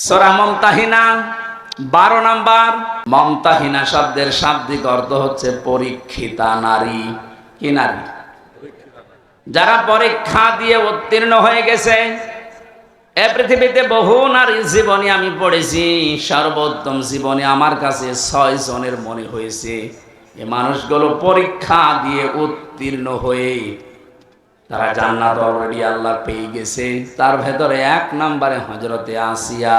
সূরা Mumtahina 12 number. Mumtahina শব্দের শাব্দিক অর্থ হচ্ছে পরীক্ষিতা নারী। কি নারী? যারা পরীক্ষা দিয়ে উত্তীর্ণ হয়ে গেছে। এ পৃথিবীতে বহু নারীর জীবনী আমি পড়েছি, সর্বোত্তম জীবনী আমার কাছে 6 জনের মনে হয়েছে। এই মানুষগুলো পরীক্ষা দিয়ে উত্তীর্ণ হয়ে তারা জান্নাত অলরেডি আল্লাহ পেয়ে গেছে। তার ভেতরে 1 নম্বরে হযরতে আসিয়া।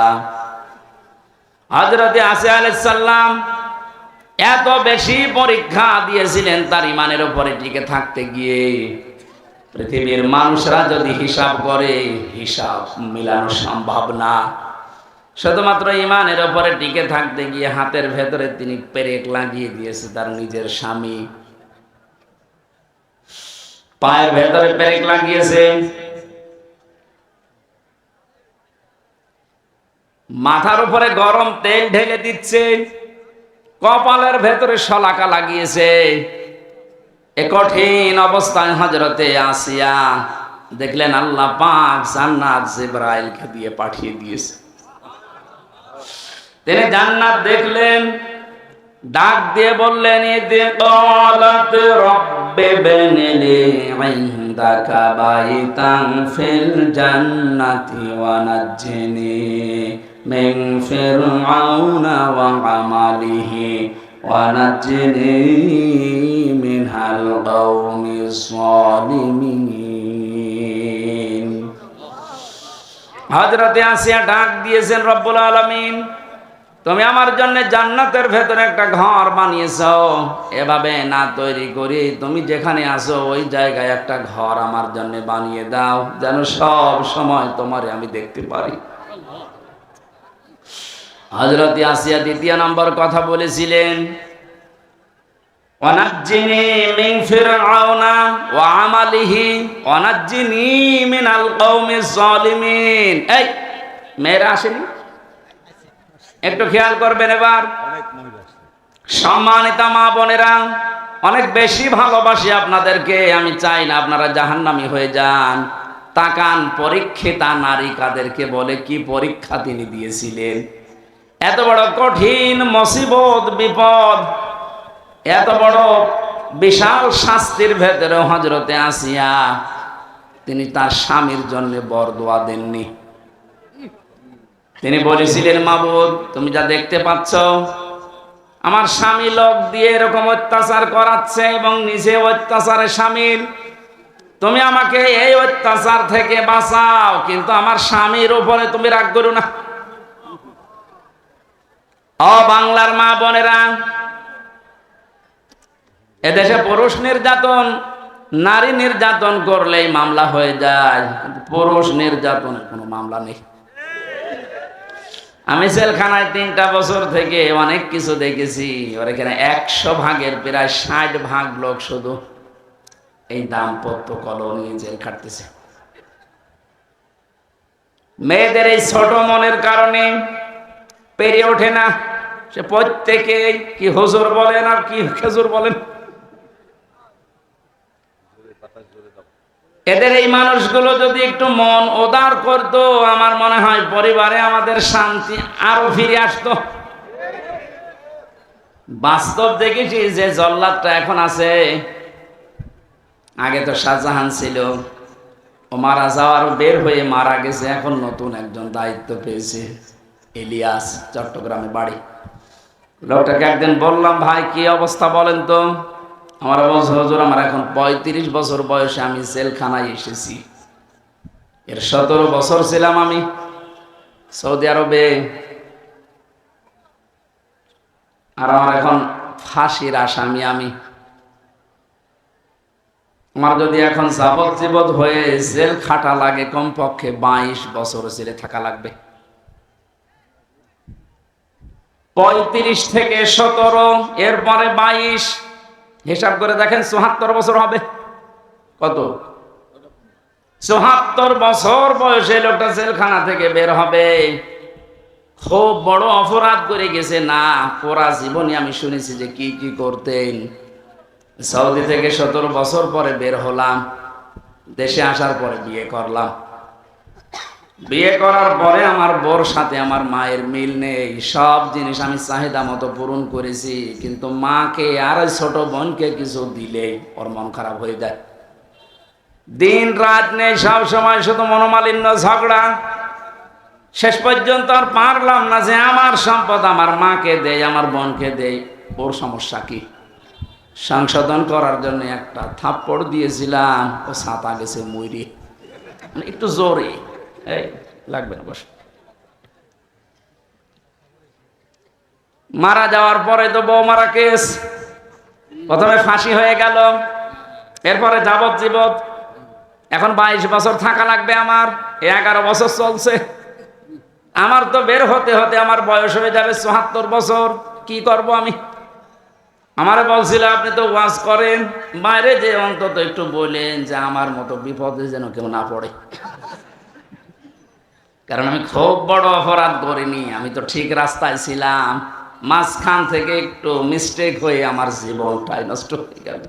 হযরতে আসিয়া আলাইহিস সালাম এত বেশি পরীক্ষা দিয়েছিলেন তার ঈমানের উপরে টিকে থাকতে গিয়ে। পৃথিবীর মানুষরা যদি হিসাব করে, হিসাব মিলানো সম্ভব না। শুধুমাত্র ঈমানের উপরে টিকে থাকতে গিয়ে হাতের ভেতরে তিনি পেরেক লাগিয়ে দিয়েছে তার নিজের স্বামী। পায়ের ভেতরে পেরেক লাগিয়েছে, মাথার উপরে গরম তেল ঢেলে দিচ্ছে, কপালের ভেতরে শলাকা লাগিয়েছে। এ কঠিন অবস্থায় হযরতে আসিয়া দেখলেন আল্লাহ পাক জান্নাত জিবরাইলকে দিয়ে পাঠিয়ে দিয়েছে। তিনি জান্নাত দেখলেন, ডাক দিয়ে বললেন, ইদি ক্বালাত রাব্বি বনিলি ইনদাকা বাইতান ফিল জান্নাতি ওয়া নাজ্জিনি মিন ফিরআউনা ওয়া আমালিহি ওয়া নাজ্জিনি মিনাল কওমিজ যালিমিন। হযরতে আসিয়া ডাক দিয়েছেন, রব্বুল আলামিন তুমি আমার জন্য জান্নাতের ভেতরে একটা ঘর বানিয়েছো, এভাবে না তৈরি করি তুমি যেখানে আছো ওই জায়গায় একটা ঘর আমার জন্য বানিয়ে দাও, যেন সব সময় তোমারে আমি দেখতে পারি। হযরত আসিয়া 2 নম্বর কথা বলেছিলেন, ওয়ানাজ্জিনি মিন ফিরআউনা ওয়া আমালিহি ওয়ানাজ্জিনি মিনাল কওমিজ যালিমিন। এই মেয়েরা আসেনি? একটু খেয়াল করবেন এবার। সম্মানিতা মা বোনেরা, অনেক বেশি ভালোবাসি আপনাদেরকে, আমি চাই না আপনারা জাহান্নামী হয়ে যান। তাকান পরীক্ষিতা নারী কাদেরকে বলে, কি পরীক্ষা তিনি দিয়েছিলেন। এত বড় কঠিন মুসিবত বিপদ, এত বড় বিশাল শাস্তির ভেতরে হযরতে আসিয়া তিনি তার স্বামীর জন্য বরদোয়া দেননি। তিনি বলেছিলেন, মাবুদ তুমি যা দেখতে পাচ্ছ আমার স্বামী লোক দিয়ে এরকম অত্যাচার করাচ্ছে এবং নিজে অত্যাচারে শামিল, তুমি আমাকে এই অত্যাচার থেকে বাঁচাও, কিন্তু আমার স্বামীর উপরে তুমি রাগ করো না। ও বাংলার মা বোনেরা, এদেশে পুরুষ নির্যাতন, নারী নির্যাতন করলেই মামলা হয়ে যায়, কিন্তু পুরুষ নির্যাতনের কোনো মামলা নেই। আমি জেলখানায় 3টা বছর থেকে অনেক কিছু দেখেছি। ওর এখানে 100 ভাগের প্রায় 60 ভাগ লোক শুধু এই দাম্পত্য কলহ নিয়ে জেল খাটতেছে। মেয়েদের এই ছোট মনের কারণে পেরে ওঠে না, সে প্রত্যেকে কি হুজুর বলেন আর কি খেজুর বলেন। এদের এই মানুষগুলো যদি একটু মন উদার করতো, আমার মনে হয় পরিবারে আমাদের শান্তি আরো ফিরে আসতো। বাস্তব দেখেছি যে জল্লাদটা এখন আছে, আগে তো শাহজাহান ছিল, ও মারা যাওয়ার বের হয়ে মারা গেছে, এখন নতুন একজন দায়িত্ব পেয়েছে, ইলিয়াস, চট্টগ্রামে বাড়ি। লোকটাকে একদিন বললাম, ভাই কি অবস্থা বলেন তো। আমার বলছে, হুজুর আমার এখন 35 বছর বয়সে আমি জেলখানায় এসেছি, এর 17 বছর ছিলাম আমি সৌদি আরবে, আর আমার এখন ফাঁসির আসামি আমি। আমার যদি এখন যাবজ্জীবন হয়ে জেল খাটা লাগে, কমপক্ষে 22 বছর জেলে থাকা লাগবে। 35 থেকে 17 এরপরে 22, হিসাব করে দেখেন 74 বছর হবে। কত? 74 বছর বয়সে লোকটা জেলখানা থেকে বের হবে। খুব বড় অপরাধ করে গেছে না, পুরা জীবনে আমি শুনেছি যে কি কি করতেন। সৌদি থেকে 17 বছর পরে বের হলাম, দেশে আসার পরে বিয়ে করলাম। বিয়ে করার পরে আমার বোর সাথে আমার মায়ের মিল নেই, সব জিনিস আমি চাহিদা মতো পূরণ করেছি, কিন্তু মাকে আর ওই ছোট বোনকে কিছু দিলেই ওর মন খারাপ হয়ে যায়। দিন রাত নেই, সব সময় শুধু মনোমালিন্য, ঝগড়া। শেষ পর্যন্ত আর পারলাম না যে আমার সম্পদ আমার মাকে দেই, আমার বোনকে দেই। ওর সমস্যা কি? সংশোধন করার জন্য একটা থাপ্পড় দিয়েছিলাম, ও ছাতা গেছে মুইরি, মানে একটু জোরে। এই লাগবে না, বস। মারা যাওয়ার পরে তো বউ মারা কেস, প্রথমে ফাঁসি হয়ে গেল, এরপরে যাবজ্জীবন। এখন 22 বছর থাকা লাগবে আমার, 11 বছর চলছে। আমার তো বের হতে হতে আমার বয়স হয়ে যাবে 74 বছর। কি করব আমি? আমারে বলছিল আপনি তো ওয়াজ করেন, বাইরে যে অন্তত একটু বলেন যে আমার মতো বিপদে যেন কেউ না পড়ে। কারণ আমি খুব বড় অপরাধ করিনি, আমি তো ঠিক রাস্তায় ছিলাম, মাঝখান থেকে একটু মিস্টেক হয়ে আমার জীবনটাই নষ্ট হয়ে গেল।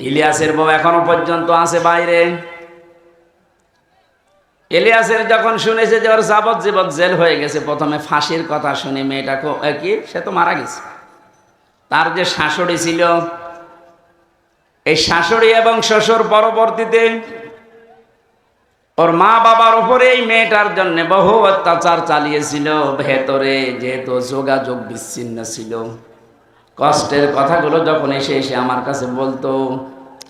ইলিয়াসের বউ এখনো পর্যন্ত আছে বাইরে। ইলিয়াসের যখন শুনেছে যে ওর যাবজ্জীবন জেল হয়ে গেছে, প্রথমে ফাঁসির কথা শুনে মেয়েটাকে কি, সে তো মারা গেছে। তার যে শাশুড়ি ছিল, এই শাশুড়ি এবং শ্বশুর পরবর্তীতে ওর মা বাবার উপরে এই মেয়েটার জন্য বহু অত্যাচার চালিয়েছিল। ভেতরে যেহেতু যোগাযোগ বিচ্ছিন্ন ছিল, কষ্টের কথাগুলো যখন এসে এসে আমার কাছে বলতো,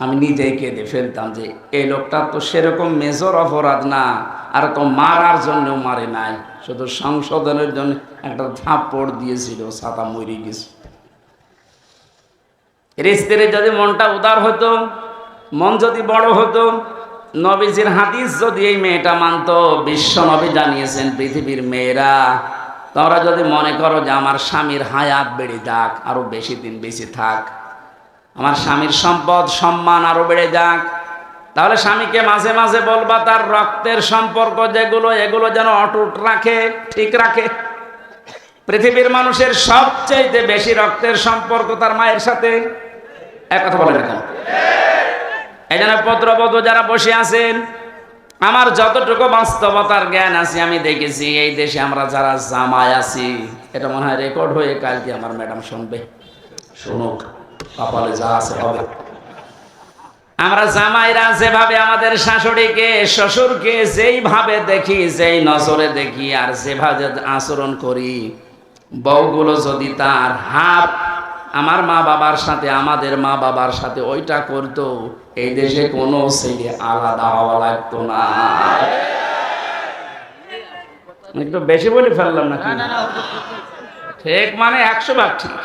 আমি নিজেই কেঁদে ফেলতাম যে এই লোকটা তো সেরকম মেজর অপরাধ না, আর তো মারার জন্য মারে নাই, শুধু সংশোধনের জন্য একটা থাপ্পড় দিয়েছিল, ছাতা মরে গেছে। স্ত্রীর যদি মনটা উদার হতো, মন যদি বড় হতো, নবীজির হাদিস যদি এই মেয়েটা মানত, বিশ্ব নবী জানিয়েছেন পৃথিবীর মেয়েরা তোমরা যদি মনে করো যে আমার স্বামীর হায়াত বেড়ে যাক, আরো বেশি দিন বেঁচে থাক, আমার স্বামীর সম্পদ সম্মান আরো বেড়ে যাক, তাহলে স্বামীকে মাঝে মাঝে বলবা তার রক্তের সম্পর্ক যেগুলো, এগুলো যেন অটুট রাখে, ঠিক রাখে। পৃথিবীর মানুষের সবচেয়ে বেশি রক্তের সম্পর্ক তার মায়ের সাথে। এক কথা বলেন এখন। এই জন্য পুত্রবধূ যারা বসে আছেন, আমার যতটুকু বাস্তবতার জ্ঞান আছে আমি দেখেছি, এই দেশে আমরা যারা জামাই আছি, এটা মনে হয় রেকর্ড হয়ে কালকে আমার ম্যাডাম শুনবে, শুনুক, কপালে যা আছে হবে। আমরা জামাইরা যেভাবে আমাদের শাশুড়িকে শ্বশুরকে যেইভাবে দেখি, যেই নজরে দেখি, আর যেভাবে আচরণ করি, বউগুলো যদি তার হাত আমার মা বাবার সাথে, আমাদের মা বাবার সাথে ওইটা করতো, এই দেশে কোনো ছেলে আলাদা হওয়া লাগতো না। একটু বেশি বলে ফেললাম নাকি? ঠিক মানে 100 ভাগ ঠিক।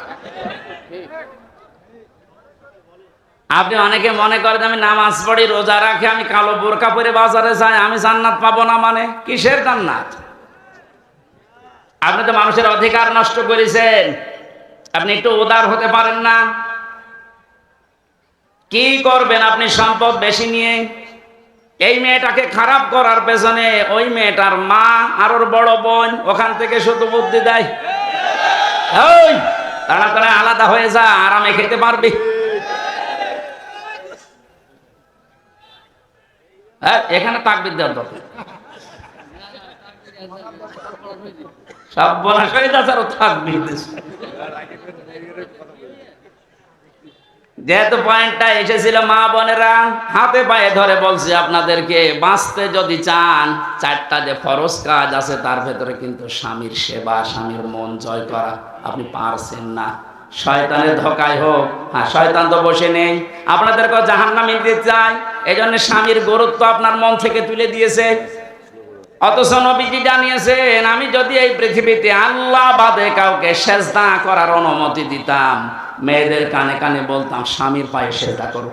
আপনি অনেকে মনে করেন আমি নামাজ পড়ি, রোজা রাখি, আমি কালো বোরকা পরে বাজারে যাই, আমি জান্নাত পাবো না। মানে কিসের জান্নাত? আপনি তো মানুষের অধিকার নষ্ট করেছেন। আপনি একটু উদার হতে পারেন না? কি করবেন আপনি সম্পদ বেশি নিয়ে? এই মেয়েটাকে খারাপ করার পেছনে ওই মেয়েটার মা আর ওর বড় বোন ওখান থেকে শুধু বুদ্ধি দেয়, ওই তাড়াতাড়ি আলাদা হয়ে যা, আরামে খেতে পারবি। হ্যাঁ, এখানে তাকবীর দেওয়ার দরকার। সব বনাশ হয়ে যাচ্ছে আর তাকবীর দিচ্ছে। যেহেতু পয়েন্টটা এসেছিল, মা বোনেরা হাতে পায়ে ধরে বলছি আপনাদেরকে, বাঁচতে যদি চান 4টা যে ফরজ কাজ আছে, তার ভেতরে কিন্তু স্বামীর সেবা, স্বামীর মন জয় করা আপনি পারছেন না। শয়তানের ধোকায় হোক, হ্যাঁ শয়তান তো বসে নেই, আপনাদেরকে জাহান্নামে দিতে চায়, এই জন্য স্বামীর গুরুত্ব আপনার মন থেকে তুলে দিয়েছে। অথচ নবীজি জানিয়েছেন, আমি যদি এই পৃথিবীতে আল্লাহ বাদে কাউকে সেজদা করার অনুমতি দিতাম, মেয়েদের কানে কানে বলতাম স্বামীর পায়ে সেজদা করো।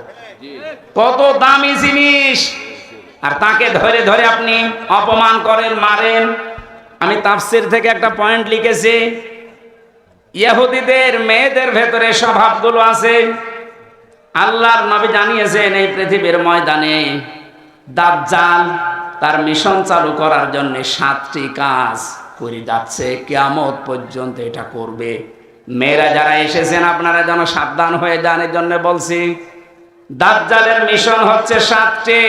কত দামি জিনিস, আর তাকে ধরে ধরে আপনি অপমান করেন, মারেন। আমি তাফসীর থেকে একটা পয়েন্ট লিখেছি, ইহুদিদের মেয়েদের ভেতরে স্বভাবগুলো আছে। আল্লাহর নবী জানিয়েছেন এই পৃথিবীর ময়দানে দাজ্জাল তার মিশন চালু করার জন্য 7টি কাজ করে যাচ্ছে, কিয়ামত পর্যন্ত এটা করবে। মেয়েরা যারা এসেছেন আপনারা যেন সাবধান হয়ে যান, এর জন্য বলছি। দাজ্জালের মিশন হচ্ছে 7টি।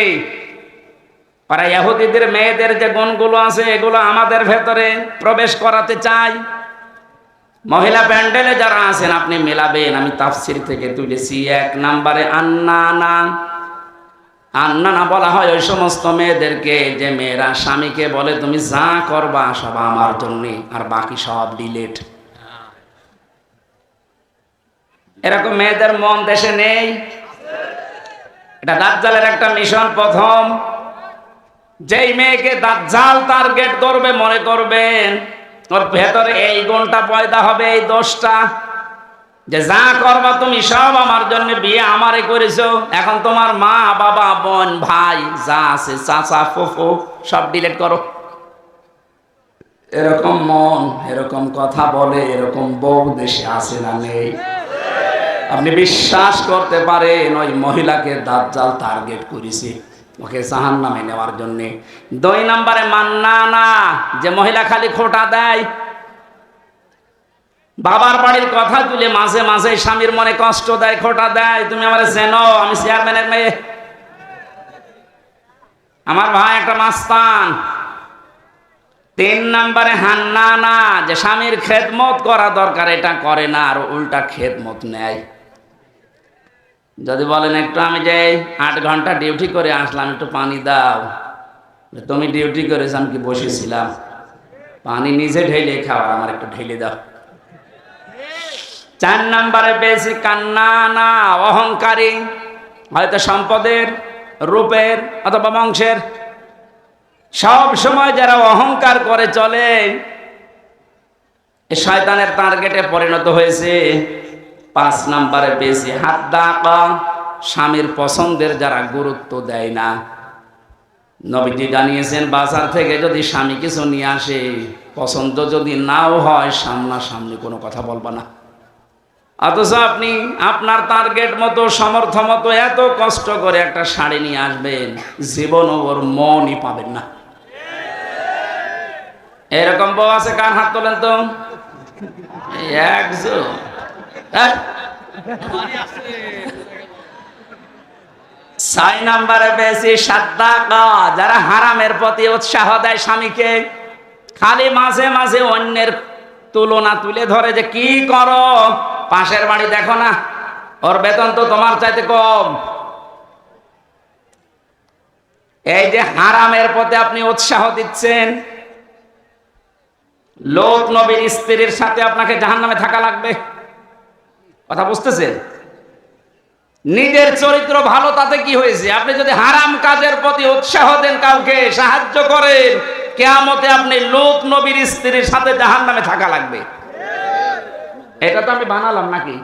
1 নাম্বার, 7টি ওরা ইহুদিদের মেয়েদের যে গুণগুলো আছে এগুলো আমাদের ভেতরে প্রবেশ করাতে চায়। মহিলা প্যান্ডেলে যারা আছেন আপনি মেলাবেন, আমি তাফসীর থেকে তুলেছি। 1 নম্বরে আন্নানা। আন্নানা বলা হয় ওই সমস্ত মেয়েদেরকে যে মেয়েরা স্বামীকে বলে তুমি যা করবা সব আমার জন্যে, আর বাকি সব ডিলেট। এরকম মেয়েদের মন দেশে নেই। এটা দাজ্জালের একটা মিশন। প্রথম যেই মেয়েকে দাজ্জাল টার্গেট করবে মনে করবেন ওর ভেতরে এই গুণটা পয়দা হবে, এই দোষটা, যে যা করবা তুমি সব আমার জন্য, বিয়ে আমারে করেছো, এখন তোমার মা বাবা বোন ভাই যা আছে চাচা ফুফু সব ডিলিট করো। এরকম মন, এরকম কথা বলে, এরকম বউ দেশে আছে না নেই? আপনি বিশ্বাস করতে পারেন ওই মহিলাকে দাজ্জাল টার্গেট করেছে ওকে জাহান্নামে নেওয়ার জন্য। 2 নম্বরে মান্নানা, যে মহিলা খালি খোঁটা দেয়, বাবার বাড়ির কথা তুলে মাঝে মাঝে স্বামীর মনে কষ্ট দেয়, খোঁটা দেয়, তুমি আমার চেনো, আমি চেয়ারম্যানের মেয়ে, আমার ভাই একটা মাস্তান। 3 নম্বরে হান্নানা, যে স্বামীর খেদমত করা দরকার এটা করে না, আর উল্টা খেদমত নেয়। যদি বলেন একটু আমি যে 8 ঘন্টা ডিউটি করে আসলাম, একটু পানি দাও, তুমি ডিউটি করেছ আমি কি বসেছিলাম? পানি নিজে ঢেলে খাওয়ার, আমার একটু ঢেলে দাও। 4 নম্বরে বেশি কান্নানা, অহংকারী, হয়তো সম্পদের, রূপের অথবা বংশের, সব সময় যারা অহংকার করে চলে এই শয়তানের টার্গেটে পরিণত হয়েছে। 5 নম্বরে বেশি হাদ্দাকা, স্বামীর পছন্দের যারা গুরুত্ব দেয় না। নবীজি জানিয়েছেন বাজার থেকে যদি স্বামী কিছু নিয়ে আসে, পছন্দ যদি নাও হয় সামনাসামনি কোনো কথা বলবা না। অথচ আপনি আপনার টার্গেট মতো সমর্থ মতো এত কষ্ট করে একটা শাড়ি নিয়ে আসবেন, জীবন ওর মনই পাবেন না। এরকম বউ আছে? কার হাত তোলেন তো? একজন। 6 নম্বরে বেশি সাদ্দাকা, যারা হারামের প্রতি উৎসাহ দেয় স্বামীকে, খালি মাঝে মাঝে অন্যের তুলনা তুলে ধরে, যে কি করো, পাশের বাড়ি দেখো না, ওর বেতন তো তোমার চাইতে কম। এই যে হারামের প্রতি আপনি উৎসাহ দিচ্ছেন, লোক নবীর স্ত্রীর সাথে আপনাকে জাহান্নামে থাকা লাগবে। কথা বুঝতেছেন? নিজের চরিত্র ভালো তাতে কি হয়েছে? আপনি যদি হারাম কাজের প্রতি উৎসাহ দেন, কাউকে সাহায্য করেন, কিয়ামতে আপনি লোক নবীর স্ত্রীর সাথে জাহান্নামে থাকা লাগবে। এটা তো আমি বানালাম নাকি?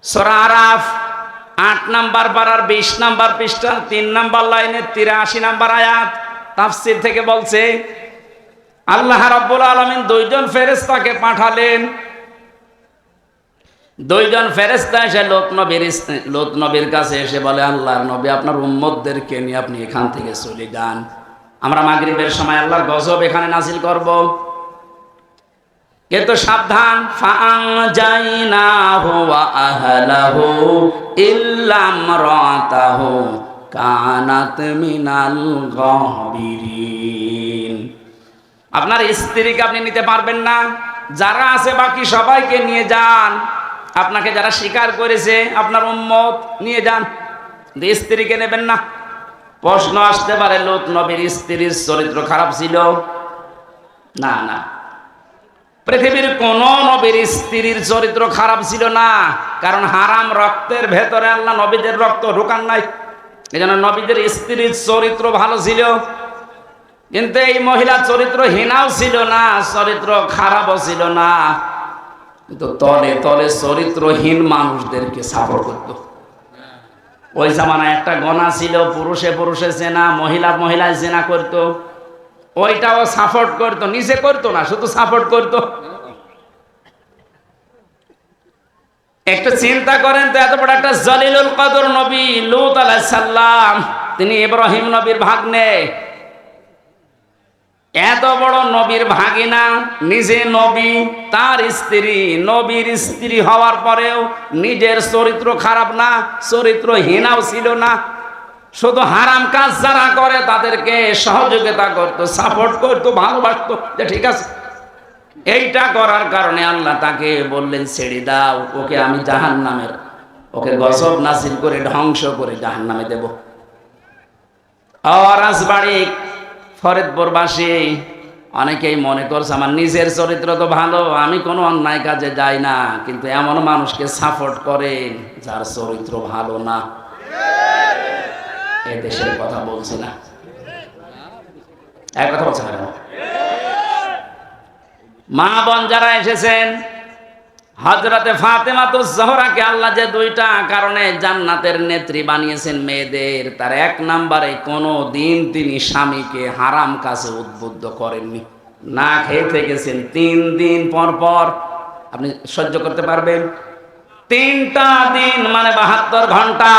সূরা আরাফ 8 নম্বর পারার 20 নম্বর পৃষ্ঠা 3 নম্বর লাইনে 83 নম্বর আয়াত তাফসীর থেকে বলছে, আল্লাহ রাব্বুল আলামিন 2 জন ফেরেশতাকে পাঠালেন। 2 জন ফেরেশতা এসে লোত নবীর কাছে এসে বলে, আল্লাহর নবী আপনার উম্মতদেরকে নিয়ে আপনি এখান থেকে চলে যান, আমরা মাগরিবের সময় আল্লাহর গজব এখানে নাযিল করব। কিন্তু সাবধান, ফাআনজাইনাহু ওয়া আহলাহু ইল্লা ইমরাতাহু কানাত মিনাল গাবিরিন। আপনার স্ত্রীকে আপনি নিতে পারবেন না, যারা আছে বাকি সবাইকে নিয়ে যান। আপনাকে যারা স্বীকার করেছে আপনার উম্মত, নিয়ে যান, স্ত্রীকে নেবেন না। প্রশ্ন আসতে পারে, লূত নবীর স্ত্রীর চরিত্র খারাপ ছিল? না না, পৃথিবীর কোন নবীর স্ত্রীর চরিত্র খারাপ ছিল না, কারণ হারাম রক্তের ভেতরে আল্লাহ নবীদের রক্ত ঢোকান নাই। এজন্য নবীদের স্ত্রীর চরিত্র ভালো ছিল। কিন্তু এই মহিলা চরিত্রহীনাও ছিল না, চরিত্র খারাপও ছিল না, কিন্তু তলে তলে চরিত্রহীন মানুষদেরকে সাপোর্ট করত। ওই জামানায় একটা গণা ছিল, পুরুষে পুরুষে জেনা, মহিলা মহিলায় জেনা করত, ওইটাও সাপোর্ট করত, নিজে করতো না, শুধু সাপোর্ট করত। একটু চিন্তা করেন তো, এত বড় একটা জলিলুল কদর নবী লূত আলাইহিস সালাম, তিনি ইব্রাহিম নবীর ভাগ্নে, এত বড় নবীর ভাগিনা, নিজে নবী, তার স্ত্রী নবীর স্ত্রী হওয়ার পরেও নিজের চরিত্র খারাপ না, চরিত্রহীনাও ছিল না। শুধু হারাম কাজ যারা করে তাদেরকে সহযোগিতা করতো, সাপোর্ট করতো, ভালোবাসতো, যে ঠিক আছে। এইটা করার কারণে আল্লাহ তাকে বললেন ছেড়ে দাও, ওকে আমি জাহান্নামের, ওকে গজব নাজিল করে ধ্বংস করে জাহান্নামে দেব। রাজবাড়ী ফরিদপুরবাসী অনেকেই মনে করছে আমার নিজের চরিত্র তো ভালো, আমি কোনো অন্যায় কাজে যাই না, কিন্তু এমন মানুষকে সাপোর্ট করে যার চরিত্র ভালো না। এ দেশের কথা বলছি না, এক কথা বলছে না। মা বোন যারা এসেছেন, হযরতে ফাতেমাতুজ জোহরাকে আল্লাহ যে দুইটা কারণে জান্নাতের নেত্রী বানিয়েছেন মেয়েদের, তার এক নম্বরে কোনো দিন তিনি স্বামীকে হারাম কাজে উদ্বুদ্ধ করেননি। না খেয়ে থেকেছেন 3 দিন পর পর। আপনি সহ্য করতে পারবেন? 3টা দিন মানে 72 ঘন্টা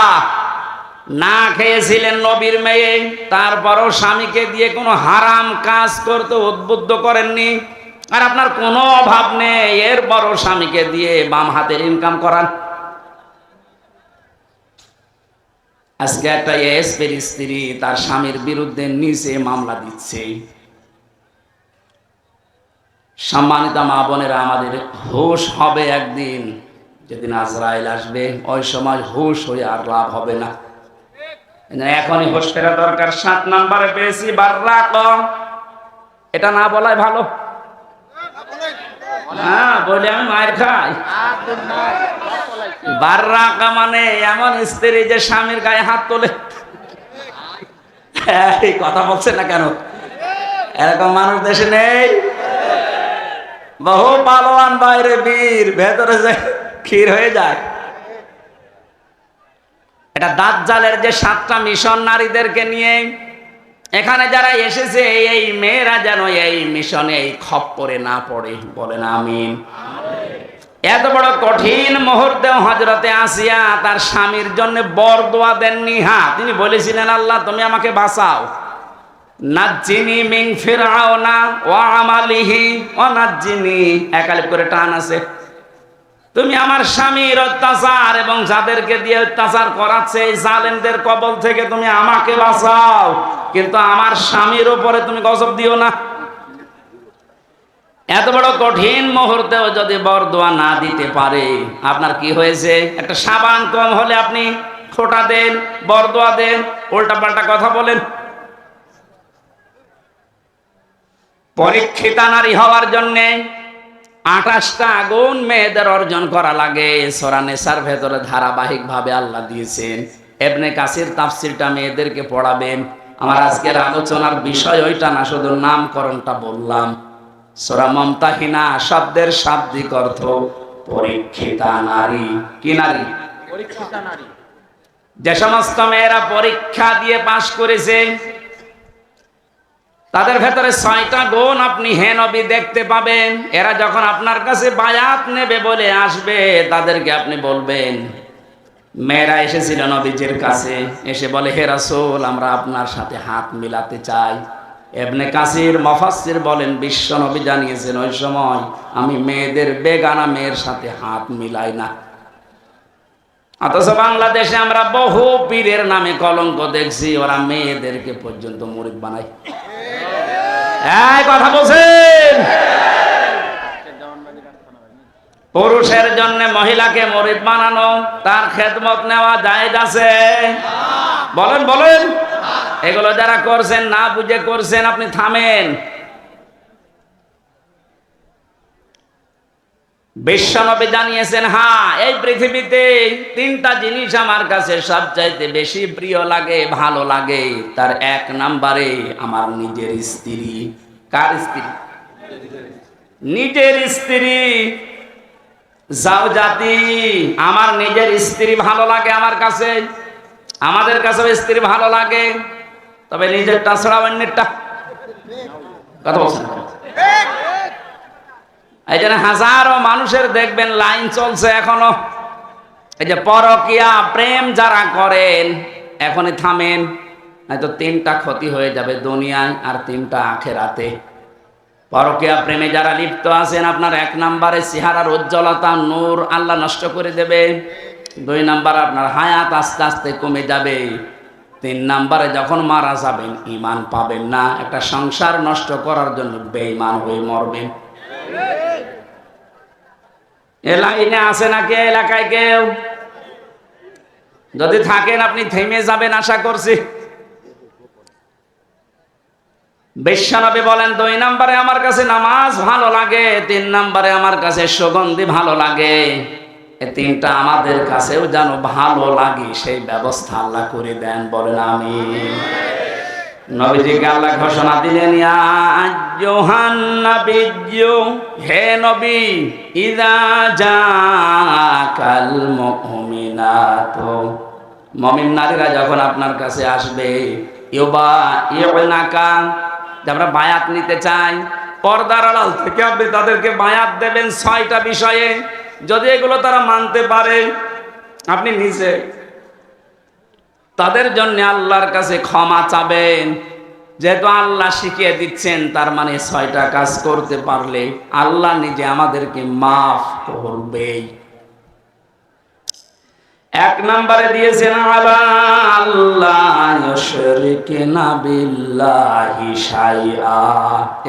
না খেয়েছিলেন নবীর মেয়ে, তারপরও স্বামীকে দিয়ে কোনো হারাম কাজ করতে উদ্বুদ্ধ করেননি। আর আপনার কোনো অভাব নেই, এরপরও স্বামীকে দিয়ে বাম হাতের ইনকাম করান। আজকে একটা এসপির স্ত্রী তার স্বামীর বিরুদ্ধে নিচে মামলা দিচ্ছে। সম্মানিত মা বোনেরা, আমাদের হুঁশ হবে একদিন, যেদিন আজরাইল আসবে, ওই সময় হুঁশ হয়ে আর লাভ হবে না। এখনই হুঁশ ফেরা দরকার। 7 নম্বরে পেয়েছি বাররাক, এটা না বলাই ভালো। হ্যাঁ, বলে আমি মায়ের খাই। বাররাকা মানে এমন স্ত্রী যে স্বামীর গায়ে হাত তোলে। এই কথা বলছে না কেন? এরকম মানুষ দেশে নেই? বহু পালোয়ান বাইরে বীর, ভেতরে যায় ক্ষীর হয়ে যায়। এটা দাজ্জালের যে 7টা মিশন নারীদেরকে নিয়ে, এখানে যারা এসেছে এই মেয়েরা যেন এই মিশনে এই খপ্পরে না পড়ে, বলেন আমিন। এত বড় কঠিন মুহূর্তে হযরতে আসিয়া তার স্বামীর জন্য বরদোয়া দেননি। হ্যাঁ, তিনি বলেছিলেন, আল্লাহ তুমি আমাকে বাঁচাও, নাজ্জিনি মিন ফিরআউনা ওয়া আমালিহি ওয়া নাজ্জিনি, একালিপ করে টান আছে। তুমি আমার স্বামীর অত্যাচার এবং যাদেরকে দিয়ে অত্যাচার করাচ্ছে এই জালেমদের কবল থেকে তুমি আমাকে বাঁচাও, কিন্তু আমার স্বামীর উপরে তুমি গজব দিও না। এত বড় কঠিন মুহূর্তেও যদি বরদোয়া না দিতে পারে, আপনার কি হয়েছে? একটা সাবান কম হলে আপনি খোঁটা দেন, বরদোয়া দেন, উল্টা পাল্টা কথা বলেন। পরীক্ষিতা নারী হওয়ার জন্যে 28টা গুণ মেয়েদের অর্জন করা লাগে। সূরা নিসার ভেতরে ধারাবাহিক ভাবে আল্লাহ দিয়েছেন। ইবনে কাসির তাফসীরটা মেয়েদেরকে পড়াবেন। আমার আজকের আলোচনার বিষয় ওইটা না, শুধু নামকরণটা বললাম। সূরা মুমতাহিনা শব্দের শাব্দিক অর্থ পরীক্ষিতা নারী। কি নারী? পরীক্ষিতা নারী। যে সমস্ত মেয়েরা পরীক্ষা দিয়ে পাশ করেছে, তাদের ভেতরে 6টা গুণ আপনি হে নবী দেখতে পাবেন। এরা যখন আপনার কাছে বায়াত নেবে বলে আসবে, তাদেরকে আপনি বলবেন, মেয়েরা এসেছিল নবীজির কাছে, এসে বলে, হে রাসূল, আমরা আপনার সাথে হাত মিলাতে চাই। ইবনে কাসির মুফাসসির বলেন, বিশ্ব নবী জানিয়েছেন, ওই সময় আমি মেয়েদের বেগানা মেয়ের সাথে হাত মিলাই না। অথচ বাংলাদেশে আমরা বহু পীরের নামে কলঙ্ক দেখছি, ওরা মেয়েদেরকে পর্যন্ত মুরিদ বানায়। এই কথা বলছেন? পুরুষের জন্য মহিলাকে মুরিদ বানানো, তার খেদমত নেওয়া জায়েজ আছে? বলেন বলেন। এগুলো যারা করছেন না বুঝে করছেন, আপনি থামেন। বিশ্বনবী জানিয়েছেন, হ্যাঁ, এই পৃথিবীতে 3টা জিনিস আমার কাছে সবচাইতে বেশি প্রিয় লাগে, ভালো লাগে। তার 1 নম্বরে আমার নিজের স্ত্রী। কার স্ত্রী? নিজের স্ত্রী। জাওজাতি, আমার নিজের স্ত্রী ভালো লাগে আমার কাছে। আমাদের কাছেও স্ত্রী ভালো লাগে, তবে নিজেরটা ছাড়া অন্যেরটা। কথা বলছেন? এই জন্য হাজারো মানুষের দেখবেন লাইন চলছে এখনো। এই যে পরকীয়া প্রেম যারা করেন, এখনই থামেন, নয়তো 3টা ক্ষতি হয়ে যাবে দুনিয়ায় আর 3টা আখিরাতে। পরকীয়া প্রেমে যারা লিপ্ত আছেন, আপনার 1 নম্বরে চেহারার উজ্জ্বলতা, নূর আল্লাহ নষ্ট করে দেবে। 2 নম্বর, আপনার হায়াত আস্তে আস্তে কমে যাবে। 3 নম্বরে যখন মারা যাবেন ঈমান পাবেন না, একটা সংসার নষ্ট করার জন্য বেঈমান হয়ে মরবেন। এ লাইনে আছে নাকি এলাকায় কেউ? যদি থাকেন আপনি থেমে যাবেন আশা করছি। বিশ্বনবী বলেন 2 নম্বরে আমার কাছে নামাজ ভালো লাগে, 3 নম্বরে আমার কাছে সুগন্ধি ভালো লাগে। এই 3টা আমাদের কাছেও যেন ভালো লাগে সেই ব্যবস্থা আল্লাহ করে দেন, বলেন আমিন। নবীজিকে আল্লাহ ঘোষণা দিলেন, ইয়া আইয়ুহান নাবিয়্যু, হে নবী, ইযা জাকাল মুমিনাতু, মুমিন নারীরা যখন আপনার কাছে আসবে, ইউবাইউনাকা, আমরা বায়াত নিতে চাই, পর্দার আড়াল থেকে আপনি তাদেরকে বায়াত দেবেন 6টা বিষয়ে। যদি এগুলো তারা মানতে পারে, আপনি নিজে তাদের জন্য আল্লাহর কাছে ক্ষমা চাবেন। যেহেতু আল্লাহ শিখিয়ে দিচ্ছেন, তার মানে 6টা কাজ করতে পারলে আল্লাহ নিজে আমাদেরকে মাফ করবে। 1 নম্বরে দিয়েছেন আলা আল্লাহ ইউশরিকুনা বিল্লাহি শাইআ।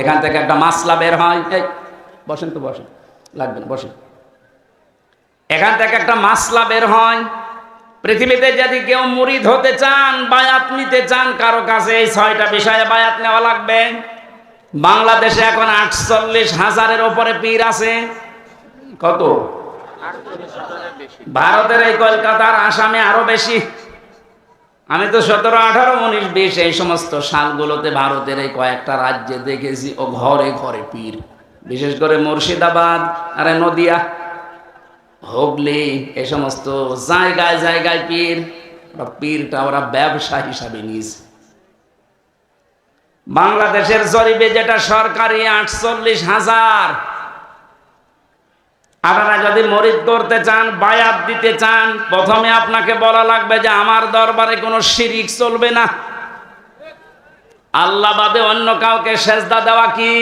এখান থেকে একটা মাসলা বের হয়। এই বসেন তো, বসেন, লাগবেন, বসেন। এখান থেকে একটা মাসলা বের হয়, পৃথিবীতে যদি কেউ মুরিদ হতে চান, বায়াত নিতে চান কারো কাছে, এই 6টা বিষয়ে বায়াত নেওয়া লাগবে। বাংলাদেশে এখন 48,000-এর উপরে পীর আছে। কত? ভারতের এই কলকাতার, আসামে আরো বেশি। আমি তো 17, 18, 19, 20 এই সমস্ত সালগুলোতে ভারতের এই কয়েকটা রাজ্যে দেখেছি ও ঘরে ঘরে পীর। বিশেষ করে মুর্শিদাবাদ, আরে নদিয়া, হুগলি, এই সমস্ত জায়গায় জায়গায় পীর। পীরটা ওরা ব্যবসা হিসাবে নিয়েছে। বাংলাদেশের জরিপে যেটা সরকারি 48,000। আপনারা যদি মরিদ করতে চান, বায়াত দিতে চান, প্রথমে আপনাকে বলা লাগবে যে আমার দরবারে কোনো শিরিক চলবে না। আল্লাহ বাদে অন্য কাউকে সেজদা দেওয়া কি?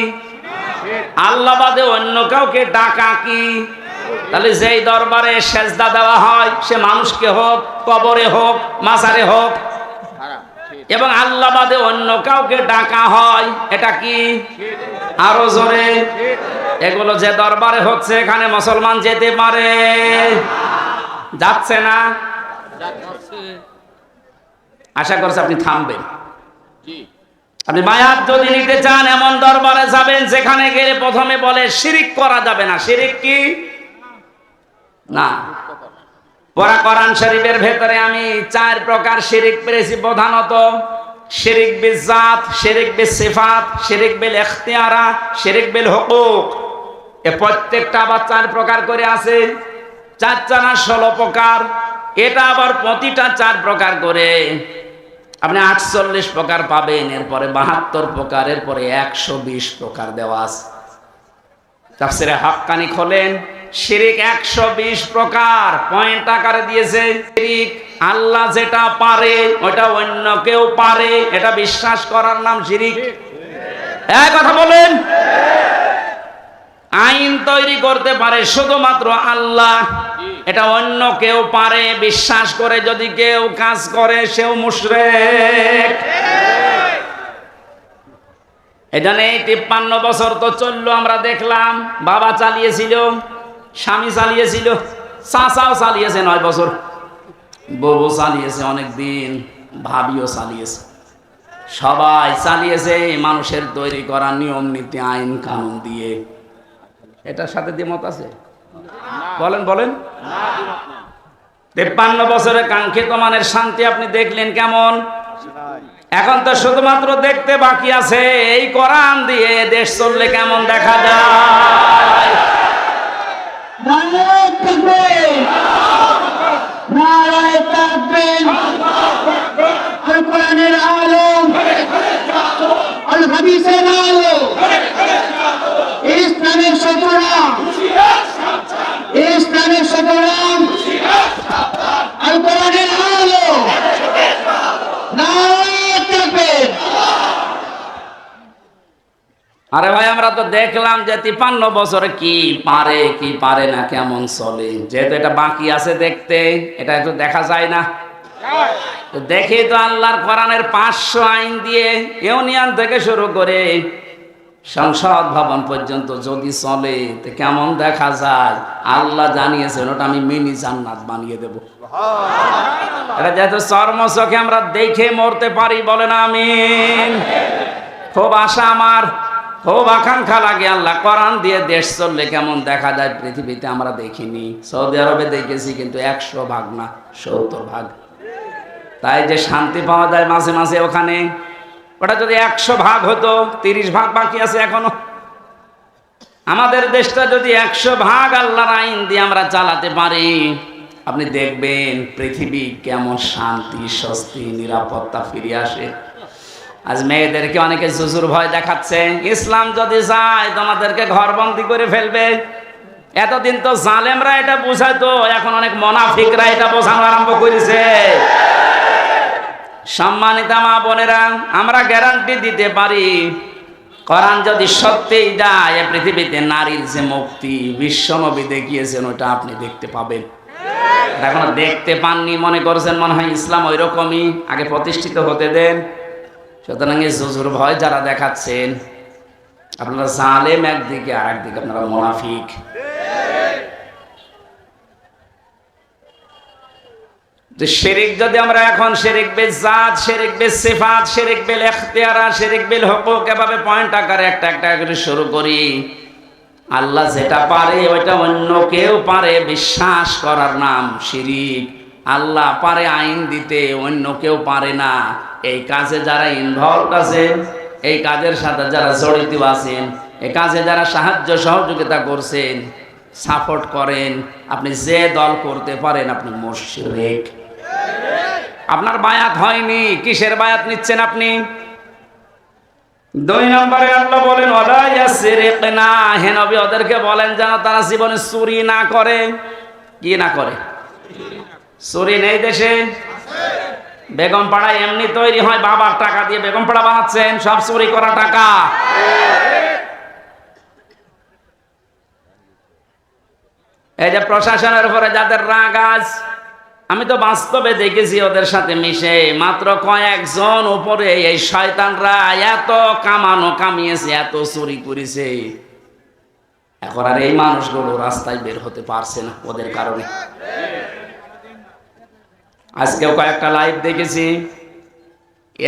আল্লাহ বাদে অন্য কাউকে ডাকা কি? তাহলে যেই দরবারে সেজদা দেওয়া হয়, সে মানুষকে হোক, কবরে হোক, মাজারে হোক, এবং আল্লাহ বাদে অন্য কাউকে ডাকা হয়, এটা কি? আরো জোরে। এগুলো যে দরবারে হচ্ছে, এখানে মুসলমান যেতে পারে? যাচ্ছে না? আশা করছি আপনি থামবেন। আপনি বায়াত যদি নিতে চান, এমন দরবারে যাবেন যেখানে গেলে প্রথমে বলে শিরিক করা যাবে না। শিরিক কি? না। পরা কোরআন শরীফের ভেতরে আমি 4 প্রকার শিরিক পেয়েছি প্রধানত। শিরিক বিল জাত, শিরিক বিল সিফাত, শিরিক বিল ইখতিয়ারা, শিরিক বিল হুকুক। এ প্রত্যেকটা আবার 4 প্রকার করে আছে। 4 না 16 প্রকার। এটা আবার প্রতিটা 4 প্রকার করে। আপনি 48 প্রকার পাবেন, এরপরে 72 প্রকার, এরপরে 120 প্রকার দেওয়া আছে। তাফসীরে হাক্কানি খোলেন, শিরিক 120 প্রকার পয়েন্ট আকারে দিয়েছে। শিরিক আল্লাহ যেটা পারে ওটা অন্য কেউ পারে, এটা বিশ্বাস করার নাম শিরিক। এক কথা বলেন। আইন তৈরি করতে পারে শুধুমাত্র আল্লাহ, এটা অন্য কেউ পারে বিশ্বাস করে যদি কেউ কাজ করে, সেও মুশরিক। এটা নেই 53 বছর তো চললো, আমরা দেখলাম। বাবা চালিয়েছিল, স্বামী চালিয়েছিল, চাচাও চালিয়েছে 9 বছর, বউ চালিয়েছে অনেক দিন, ভাবিও চালিয়েছে, সবাই চালিয়েছে মানুষের তৈরি করা নিয়ম নীতি আইন কানুন দিয়ে। এটার সাথে দ্বিমত আছে? বলেন বলেন। 53 বছরে কাঙ্ক্ষিত মানের শান্তি আপনি দেখলেন কেমন? এখন তো শুধুমাত্র দেখতে বাকি আছে এই কোরআন দিয়ে দেশ চললে কেমন দেখা যায়। নারায়ে তাকবীর, নারায়ে তাকবীর। আল কোরআনের আলো, আল হাদিসের আলো, ইসলামের সতরা, ইসলামের সতরা, আল কোরআনের আলো। নারায়ে তাকবীর। আরে ভাই, আমরা তো দেখলাম যে 53 বছরে কি পারে কি পারে না, কেমন চলে। যেহেতু এটা বাকি আছে দেখতে, এটা একটু দেখা যায় না। তো দেখি তো আল্লাহর কোরআনের 500 আইন দিয়ে ইউনিয়ন থেকে শুরু করে সংসদ ভবন পর্যন্ত যদি চলে তো কেমন দেখা যায়। আল্লাহ জানিয়েছেন ওটা আমি মিনি জান্নাত বানিয়ে দেব। এটা যেহেতু চর্ম চোখে আমরা দেখে মরতে পারি, বলেন আমিন। খুব আশা আমার, খুব আকাঙ্ক্ষা লাগে আল্লাহ কোরআন দিয়ে দেশ চললে কেমন দেখা যায় পৃথিবীতে আমরা দেখিনি। সৌদি আরবে দেখেছি কিন্তু 100 ভাগ না 70 ভাগ। তাই যে শান্তি পাওয়া যায় মাঝে মাঝে ওখানে, ওটা যদি 100 ভাগ হতো, 30 ভাগ বাকি আছে এখনো। আমাদের দেশটা যদি 100 ভাগ আল্লাহর আইন দিয়ে আমরা চালাতে পারি, আপনি দেখবেন পৃথিবী কেমন শান্তি, স্বস্তি, নিরাপত্তা ফিরে আসে। আজ মেয়েদেরকে অনেকে জুজুর ভয় দেখাচ্ছে, ইসলাম যদি যায় তোমাদেরকে ঘরবন্দি করে ফেলবে। এতদিন তো জালেমরা এটা বুঝাইতো, এখন অনেক মুনাফিকরা এটা বোঝানো আরম্ভ করেছে। সম্মানিতা মা বোনেরা, আমরা গ্যারান্টি দিতে পারি কোরআন যদি সত্যিই যায় পৃথিবীতে নারীর যে মুক্তি বিশ্বনবী দেখিয়েছেন ওটা আপনি দেখতে পাবেন। এখনো দেখতে পাননি মনে করছেন, মনে হয় ইসলাম ওই রকমই, আগে প্রতিষ্ঠিত হতে দেন। সুতরাং এই জুজুর ভয় যারা দেখাচ্ছেন আপনারা জালেম একদিকে, আর একদিকে আপনারা মুনাফিক। যে শিরিক যদি আমরা এখন শিরিক বিল জাত, শিরিক বিল সিফাত, শিরিক বিল ইখতিয়ারাত, শিরিক বিল হুকুক এভাবে পয়েন্ট আকারে একটা একটা করে শুরু করি, আল্লাহ যেটা পারে ওইটা অন্য কেউ পারে বিশ্বাস করার নাম শিরিক। আল্লাহ পারে আইন দিতে, অন্য কেউ পারে না। এই কাজে যারা ইনভলভ আছেন, এই কাজের সাথে যারা জড়িত আছেন, এই কাজে যারা সাহায্য সহযোগিতা করছেন, সাপোর্ট করেন, আপনি যে দল করতে পারেন আপনি মুশরিক। আপনার বায়াত হয়নি, কিসের বায়াত নিচ্ছেন আপনি? 2 নম্বরে আল্লাহ বলেন ওয়ালা ইয়াসরিকনা, হে নবী ওদেরকে বলেন যেন তারা জীবনে চুরি না করে। কি না করে? চুরি নেই দেশে? বেগম পাড়া এমনি তৈরি হয়, বাবার টাকা দিয়ে বেগম পাড়া বানাচ্ছেন, সব চুরি করা টাকা। এই যে প্রশাসনের উপরে যাদের রাগ আজ, আমি তো বাস্তবে দেখেছি ওদের সাথে মিশে, মাত্র কয়েকজন উপরে এই শয়তানরা এত কামিয়েছে, এত চুরি করেছে, এখন আর এই মানুষগুলো রাস্তায় বের হতে পারছে না ওদের কারণে। আজকেও কয়েকটা লাইভ দেখেছি,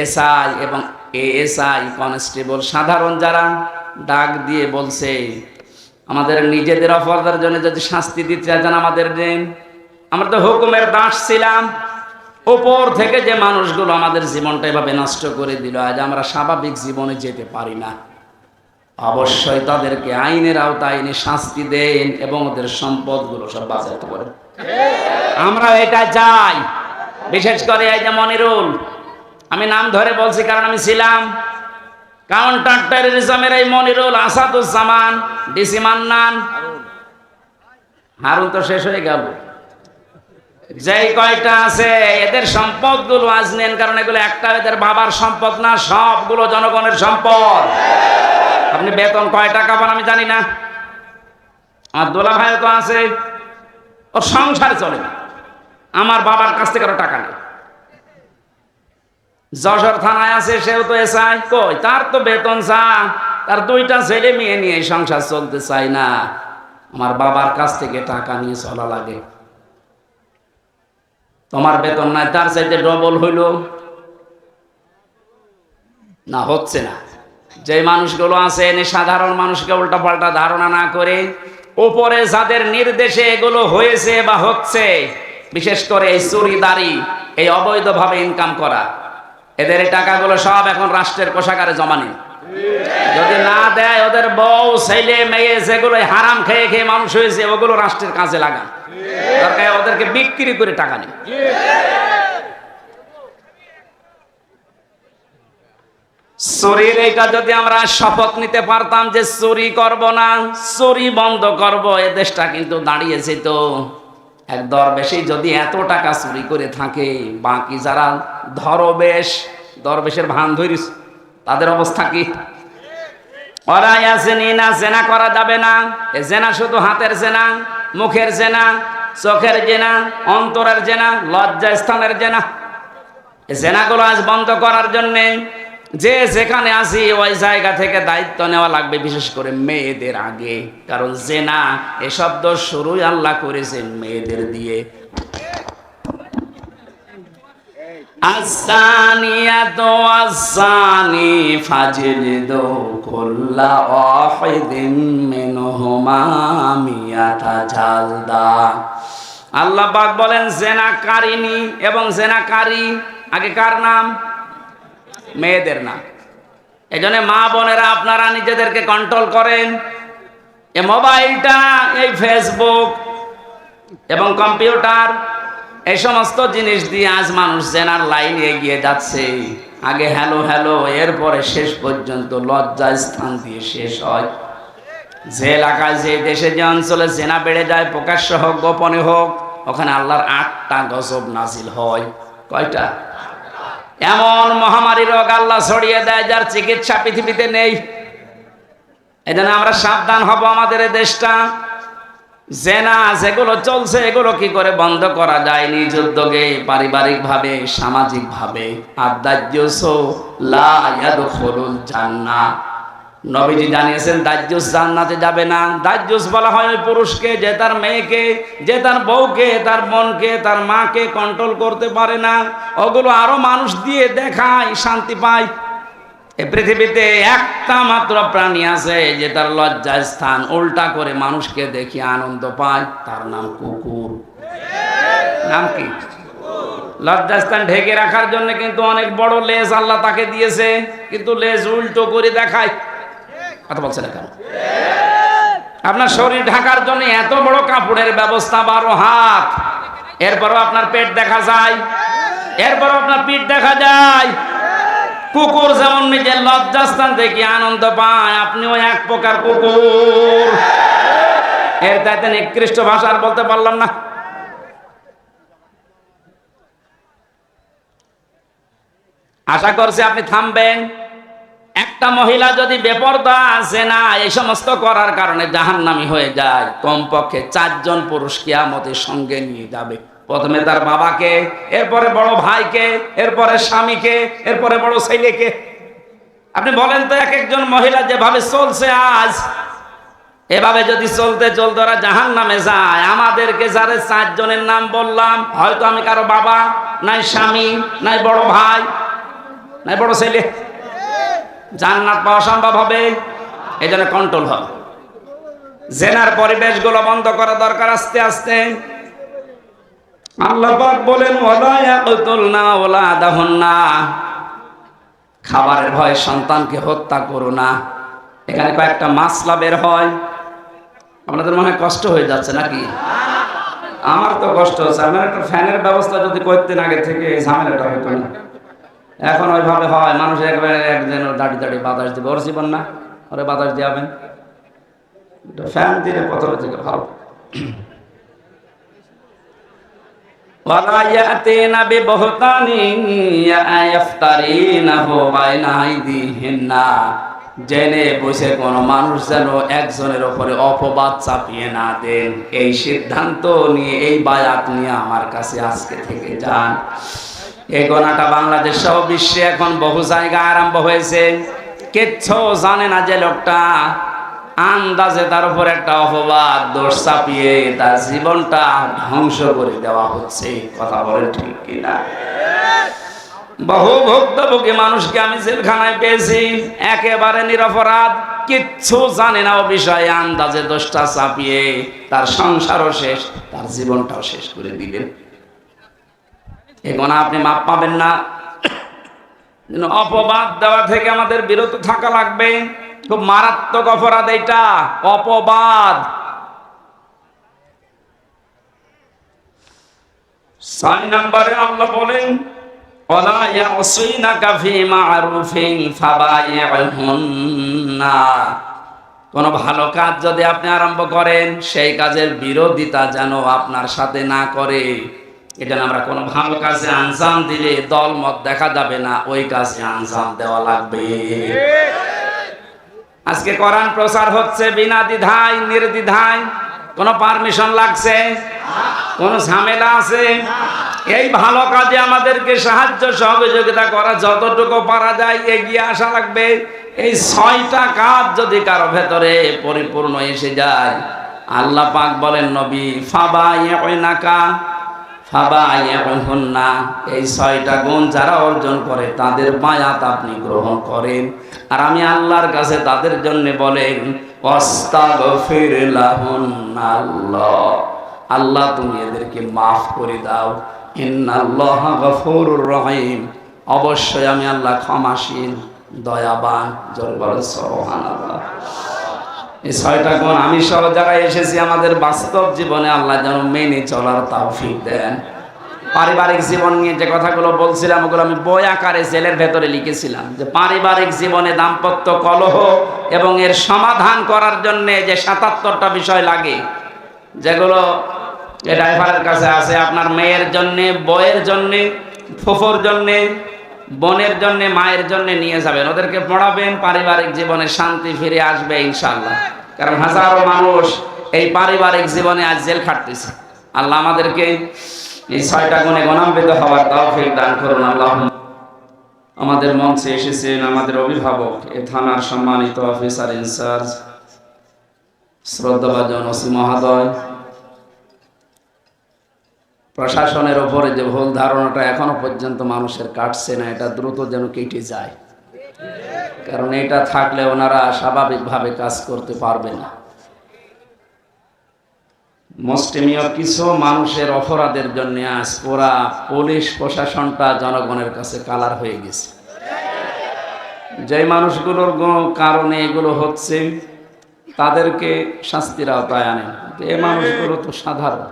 এসআই এবং এএসআই কনস্টেবল সাধারণ যারা ডাক দিয়ে বলছে আমাদের নিজেদের অপরাধের জন্য যদি শাস্তি দিতে চান আমাদের দেন। আমরা তো হুকুমের দাস ছিলাম, উপর থেকে যে মানুষগুলো আমাদের জীবনটা এভাবে নষ্ট করে দিল, আজ আমরা স্বাভাবিক জীবনে যেতে পারি না। অবশ্যই তাদেরকে আইনের আওতায় এনে শাস্তি দেন এবং ওদের সম্পদগুলো সব বাঁচাতে পারেন। আমরা এটা চাই। বিশেষ করে এই যে মনিরুল, আমি নাম ধরে বলছি কারণ আমি ছিলাম কাউন্টার টেররিজমের এই মনিরুল, আসাদুজ্জামান, ডিসি মান্নান, হারুন তো শেষ হয়ে গেল, যেই কয়টা আছে এদের সম্পদগুলো আজ নেন, কারণ এগুলো একটা এদের বাবার সম্পদ না, সবগুলো জনগণের সম্পদ। আপনি বেতন কয় টাকা পান আমি জানি না, আমার দোলা ভাই তো আছে, ওর সংসার চলে না, আমার বাবার কাছ থেকে কারো টাকা নেই। যশোর থানায় আছে, সেও তো এসআই, কই তার তো বেতন চা, তার 2টা ছেলে মেয়ে নিয়ে সংসার চলতে চায় না, আমার বাবার কাছ থেকে টাকা নিয়ে চলা লাগে। তোমার বেতন নাই, তার চাইতে ডবল হইল না, হচ্ছে না। যে মানুষগুলো আছেন সাধারণ মানুষকে উল্টা পাল্টা ধারণা না করে উপরে যাদের নির্দেশে এগুলো হয়েছে বা হচ্ছে, বিশেষ করে এই চুরিদারি, এই অবৈধভাবে ইনকাম করা, এদের এই টাকাগুলো সব এখন রাষ্ট্রের কোষাগারে জমা নেই। যদি না দেয় ওদের বউ ছেলে মেয়ে যেগুলো হারাম খেয়ে খেয়ে মানুষ হয়েছে ওগুলো রাষ্ট্রের কাজে লাগান, দরকার ওদেরকে বিক্রি করে টাকা নেই। চুরির এইটা যদি আমরা শপথ নিতে পারতাম যে চুরি করব না, চুরি বন্ধ করব, এ দেশটা কিন্তু দাঁড়িয়েছে। তো এক দরবেশই যদি এত টাকা চুরি করে থাকে, বাকি যারা দরবেশের ভান ধরিস তাদের অবস্থা কি? ওরা আসেনি না, জেনা করা যাবে না। এ জেনা শুধু হাতের জেনা, মুখের জেনা, চোখের জেনা, অন্তরের জেনা, লজ্জা স্থানের জেনা, জেনাগুলো আজ বন্ধ করার জন্য যে যেখানে আসি ওই জায়গা থেকে দায়িত্ব নেওয়া লাগবে, বিশেষ করে মেয়েদের আগে। কারণ জেনা এ শব্দ শুরুই আল্লাহ করেছেন মেয়েদের দিয়ে। আসানিয়াতু আসানি ফাজলিদু কুল্লা ওয়াহিদিন মিনহুমা মিয়াতা জালদা। আল্লাহ পাক বলেন জেনাকারিনী এবং জেনাকারী আগে কার নাম? মেয়েদের নাম। এজন্য মা বোনেরা আপনারা নিজেদেরকে কন্ট্রোল করেন। এই মোবাইলটা, এই ফেসবুক এবং কম্পিউটার, এই সমস্ত জিনিস দিয়ে আজ মানুষ জেনার লাইনে এগিয়ে যাচ্ছে। আগে হ্যালো হ্যালো, এরপরে শেষ পর্যন্ত লজ্জা স্থান দিয়ে শেষ হয়। যে এলাকায়, যে দেশে, যে অঞ্চলে জেনা বেড়ে যায়, প্রকাশ্য হোক গোপনে হোক, ওখানে আল্লাহর 8টা গজব নাজিল হয়। কয়টা? এমন মহামারী রোগ আল্লাহ ছড়িয়ে দেয় যার চিকিৎসা পৃথিবীতে নেই। এজন্য আমরা সাবধান হব। আমাদের এই দেশটা জেনা যেগুলো চলছে এগুলো কি করে বন্ধ করা যায় নিজ উদ্যোগে, পারিবারিক ভাবে, সামাজিক ভাবে। আর দাজ্জুস লা ইয়াদখুলুল জান্নাহ, নবীজি জানিয়েছেন দাজ্জুস জান্নাতে যাবে না। দাজ্জুস বলা হয় ওই পুরুষকে যে তার মেয়েকে, যে তার বউকে, তার বোনকে, তার মাকে কন্ট্রোল করতে পারে না। ওগুলো আরো মানুষ দিয়ে দেখায়, শান্তি পায়। এই পৃথিবীতে একটা মাত্র প্রাণী আছে যে তার লজ্জা স্থান উল্টা করে মানুষকে দেখে আনন্দ পায়, তার নাম কুকুর। নাম কি? লজ্জাস্থান ঢেকে রাখার জন্য কিন্তু অনেক বড় লেজ আল্লাহ তাকে দিয়েছে, কিন্তু লেজ উল্টো করে দেখায়। কথা বলছে না কেন? আপনার শরীর ঢাকার জন্য এত বড় কাপড়ের ব্যবস্থা, 12 হাত, এরপরও আপনার পেট দেখা যায়, এরপরও আপনার পিঠ দেখা যায়। কুকুর যেমন নিজের লজ্জাস্থান থেকে আনন্দ পায়, আপনিও এক প্রকার কুকুর। এর তাইতে নিকৃষ্ট ভাষা আর বলতে পারলাম না। আশা করছি আপনি থামবেন। একটা মহিলা যদি বেপরদা জেনা এই সমস্ত করার কারণে জাহান্নামী হয়ে যায়, কমপক্ষে 4 জন পুরুষ কিয়ামতের সঙ্গে নিয়ে যাবে। প্রথমে তার বাবাকে, এরপরে বড় ভাইকে, এরপরে স্বামীকে, এরপরে বড় ছেলেকে। আপনি বলেন তো, এক একজন মহিলা যেভাবে চলছে আজ, এভাবে যদি চলতে চলতে ওরা জাহান্নামে যায়, আমাদেরকে যারা 4 জনের নাম বললাম, হয়তো আমি কারো বাবা, নাই স্বামী, নাই বড় ভাই, নাই বড় ছেলে, জান্নাত পাওয়া সম্ভব হবে? এই জন্য কন্ট্রোল হবে। জেনার পরিবেশগুলো বন্ধ করা দরকার আস্তে আস্তে। আল্লাহ পাক বলেন ওয়ালা ইয়াকতুলনা ওয়ালাদাহুন্না, খাবারের ভয়ে সন্তানকে হত্যা করো না। এখানে কয়েকটা মাসলা বের হয়। আপনাদের মনে হয় কষ্ট হয়ে যাচ্ছে নাকি? আমার তো কষ্ট হচ্ছে। আমার একটা ফ্যানের ব্যবস্থা যদি করতেন আগে থেকে, এই ঝামেলাটা হতো না। এখন ওইভাবে হয়, মানুষ একবারে একজন দাঁড়িয়ে দাঁড়িয়ে বাতাস দিবে। ওর জীবন না, ওরে বাতাস দিয়াবেন। ফ্যান দিলে প্রথমে থেকে ভালো। ওয়ালা ইয়াতিনা বিবহতানিন ইয়াফতারিনাহু বাইনা আইদিহিন্না, জেনে বসে কোনো মানুষ যেন একজনের উপরে অপবাদ চাপিয়ে না দেন, এই সিদ্ধান্ত নিয়ে, এই বায়াত নিয়ে আমার কাছে আজকে থেকে যান। এই গোনাটা বাংলাদেশ সহ বিশ্বে এখন বহু জায়গায় আরম্ভ হয়েছে। কিচ্ছু জানে না যে লোকটা, আন্দাজে তার উপর একটা অপবাদ, দোষ চাপিয়ে তার জীবনটা ধ্বংস করে দেওয়া হচ্ছে। কথা বলেন ঠিক কিনা? বহু ভুক্তভোগী মানুষকে আমি জেলখানায় পেয়েছি, একেবারে নিরপরাধ, কিচ্ছু জানে না ও বিষয়ে, আন্দাজে দোষটা চাপিয়ে তার সংসারও শেষ, তার জীবনটাও শেষ করে দিলেন। এই গোনা আপনি মাপ পাবেন না। অপবাদ দেওয়া থেকে আমাদের বিরত থাকা লাগবে। খুব মারাত্মক অপরাধ এটা, অপবাদ। 6 নম্বরে আল্লাহ বলেন ওয়ালা ইয়াসিনাকা ফি মা'রুফিন ফাবাইহুন্না, কোন ভালো কাজ যদি আপনি আরম্ভ করেন, সেই কাজের বিরোধিতা যেন আপনার সাথে না করে। এটা আমরা কোনো ভালো কাজে আঞ্জাম দিলে দলমত দেখা যাবে না, ওই কাজে আঞ্জাম দেওয়া লাগবে। আজকে কোরআন প্রচার হচ্ছে বিনা দ্বিধায় নির্দ্বিধায়, কোনো পারমিশন লাগছে, কোনো ঝামেলা আছে? এই ভালো কাজে আমাদেরকে সাহায্য সহযোগিতা করা, যতটুকু পারা যায় এগিয়ে আসা লাগবে। এই 6টা কাজ যদি কারো ভেতরে পরিপূর্ণ এসে যায়, আল্লাহ পাক বলেন নবী ফাবাইউনাকা ফাবাইউহুন্না, এই 6টা গুণ যারা অর্জন করে তাদের বায়াত আপনি গ্রহণ করেন। আর আমি আল্লাহর কাছে তাদের জন্য বলেন ওয়াস্তাগফির লাহুন্নাল্লাহ, আল্লাহ তুমি এদেরকে মাফ করে দাও। ইন্নাল্লাহা গফুরুর রহিম, অবশ্যই আমি আল্লাহ ক্ষমাশীল দয়াবান। জোরে বলেন সুবহানাল্লাহ। এই 6টা গুণ আমি সহ যারা এসেছি আমাদের বাস্তব জীবনে আল্লাহ যেন মেনে চলার তৌফিক দেন। পারিবারিক জীবন নিয়ে যে কথাগুলো বলছিলাম ওগুলো আমি বই আকারে জেলের ভেতরে লিখেছিলাম, যে পারিবারিক জীবনে দাম্পত্য কলহ এবং এর সমাধান করার জন্য যে 77টা বিষয় লাগে, যেগুলো ড্রাইভারের কাছে আছে, আপনার মেয়ের জন্য, বউয়ের জন্য, ফুফুর জন্য, বোনের জন্য, মায়ের জন্য নিয়ে যাবেন, ওদেরকে পড়াবেন, পারিবারিক জীবনে শান্তি ফিরে আসবে ইনশাআল্লাহ। কারণ হাজারো মানুষ এই পারিবারিক জীবনে আজ জেল খাটতেছে। আল্লাহ আমাদেরকে এই 6টা গুণে গুণান্বিত হওয়ার তৌফিক দান করুন। আল্লাহ। আমাদের মঞ্চে এসেছেন আমাদের অভিভাবক, এ থানার সম্মানিত অফিসার ইনচার্জ শ্রদ্ধাভাজন ওসি মহোদয়। প্রশাসনের ওপরে যে ভুল ধারণাটা এখনো পর্যন্ত মানুষের কাটছে না, এটা দ্রুত যেন কেটে যায়, কারণ এটা থাকলে ওনারা স্বাভাবিকভাবে কাজ করতে পারবে না। মুসলিমীয় কিছু মানুষের অপরাধের জন্য আজ পুরা পুলিশ প্রশাসনটা জনগণের কাছে কালার হয়ে গেছে। যে মানুষগুলোর কারণে এগুলো হচ্ছে তাদেরকে শাস্তির আওতায় আনেন। এই মানুষগুলো তো সাধারণ,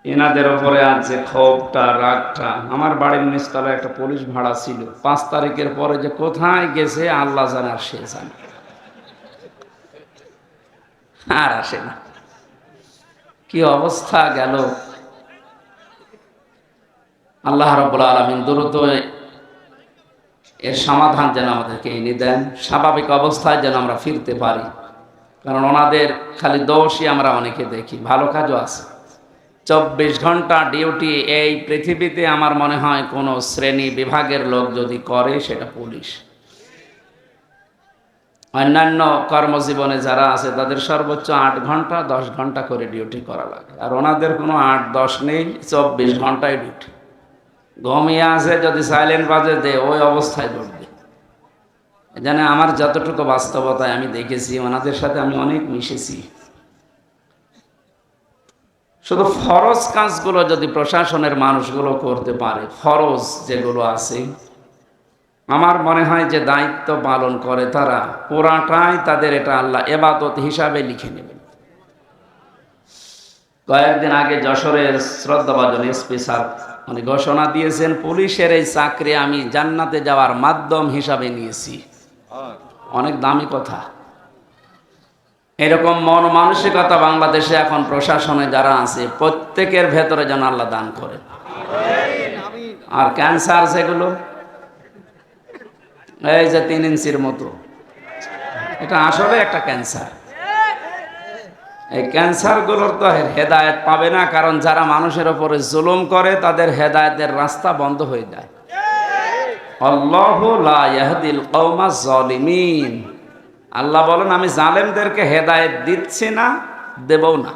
এনাদের ওপরে আজ যে ক্ষোভটা, রাগটা, আমার বাড়ির নিচতলায় একটা পুলিশ ভাড়া ছিল, 5 তারিখের পরে যে কোথায় গেছে আল্লাহ জানে আর সে জানে, আর আসে না। কি অবস্থা গেল। আল্লাহ রাব্বুল আলামিন দ্রুত এর সমাধান যেন আমাদেরকে এনে দেন, স্বাভাবিক অবস্থায় যেন আমরা ফিরতে পারি। কারণ ওনাদের খালি দোষই আমরা অনেকে দেখি, ভালো কাজও আছে। 24 ঘন্টা ডিউটি এই পৃথিবীতে আমার মনে হয় কোনো শ্রেণী বিভাগের লোক যদি করে সেটা পুলিশ। অন্যান্য কর্মজীবনে যারা আছে তাদের সর্বোচ্চ 8 ঘন্টা 10 ঘন্টা করে ডিউটি করা লাগে, আর ওনাদের কোনো 8-10 নেই, 24 ঘন্টায় ডিউটি। ঘুমিয়ে আছে, যদি সাইলেন্ট বাজে দে ওই অবস্থায় করবে। এজন্য আমার যতটুকু বাস্তবতায় আমি দেখেছি, ওনাদের সাথে আমি অনেক মিশেছি। শুধু ফরজ কাজগুলো যদি প্রশাসনের মানুষগুলো করতে পারে, ফরজ যেগুলো আছে, আমার মনে হয় যে দায়িত্ব পালন করে তারা, পুরাটাই তাদের এটা আল্লাহ ইবাদত হিসাবে লিখে নেবেন। কয়েকদিন আগে যশোরের শ্রদ্ধাভাজন এসপি স্যার উনি ঘোষণা দিয়েছেন, পুলিশের এই চাকরি আমি জান্নাতে যাওয়ার মাধ্যম হিসাবে নিয়েছি। অনেক দামি কথা। এরকম মন মানসিকতা বাংলাদেশে এখন প্রশাসনে যারা আছে প্রত্যেকের ভেতরে যেন আল্লাহ দান করে। আর ক্যান্সার যেগুলো, এই যে 3 ইঞ্চির মতো, এটা আসলে একটা ক্যান্সার। এই ক্যান্সারগুলোর তো হেদায়েত পাবে না, কারণ যারা মানুষের উপরে জুলুম করে তাদের হেদায়েতের রাস্তা বন্ধ হয়ে যায়। আল্লাহু লা ইয়াহদিল কওমাজ জালিমিন, আল্লাহ বলেন আমি জালেমদেরকে হেদায়েত দিচ্ছি না, দেবও না।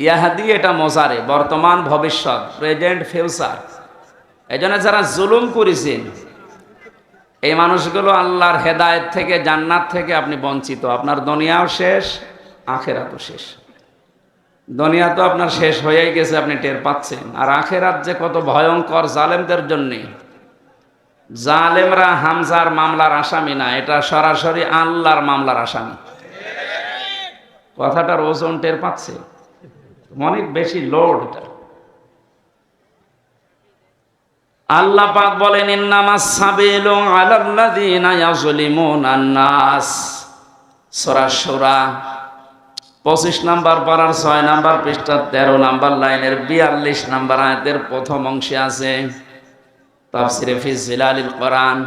ইয়াহদি এটা মোজারে, বর্তমান ভবিষ্যৎ, প্রেজেন্ট ফিউচার। এজন্য যারা জুলুম করেছেন এই মানুষগুলো আল্লাহর হেদায়েত থেকে, জান্নাত থেকে আপনি বঞ্চিত। আপনার দুনিয়াও শেষ, আখেরাতও শেষ। দুনিয়া তো আপনার শেষ হয়েই গেছে, আপনি টের পাচ্ছেন। আর আখেরাত যে কত ভয়ঙ্কর জালেমদের জন্য। জালেমরা হামজার মামলার আসামি না, এটা সরাসরি আল্লাহর মামলার আসামি। কথাটার ওজন টের পাচ্ছে, অনেক বেশি লোড এটা। আল্লাহ পাক বলেন ইন্নামাস সাবিলু আলাল্লাযিনা ইয়াজলিমুনান নাস। সূরা সূরা 25 নম্বর পারার 6 নম্বর পৃষ্ঠা 13 নম্বর লাইনের 42 নম্বর আয়াতের প্রথম অংশে আছে তাফসিরে ফি জিলালিল কোরআন।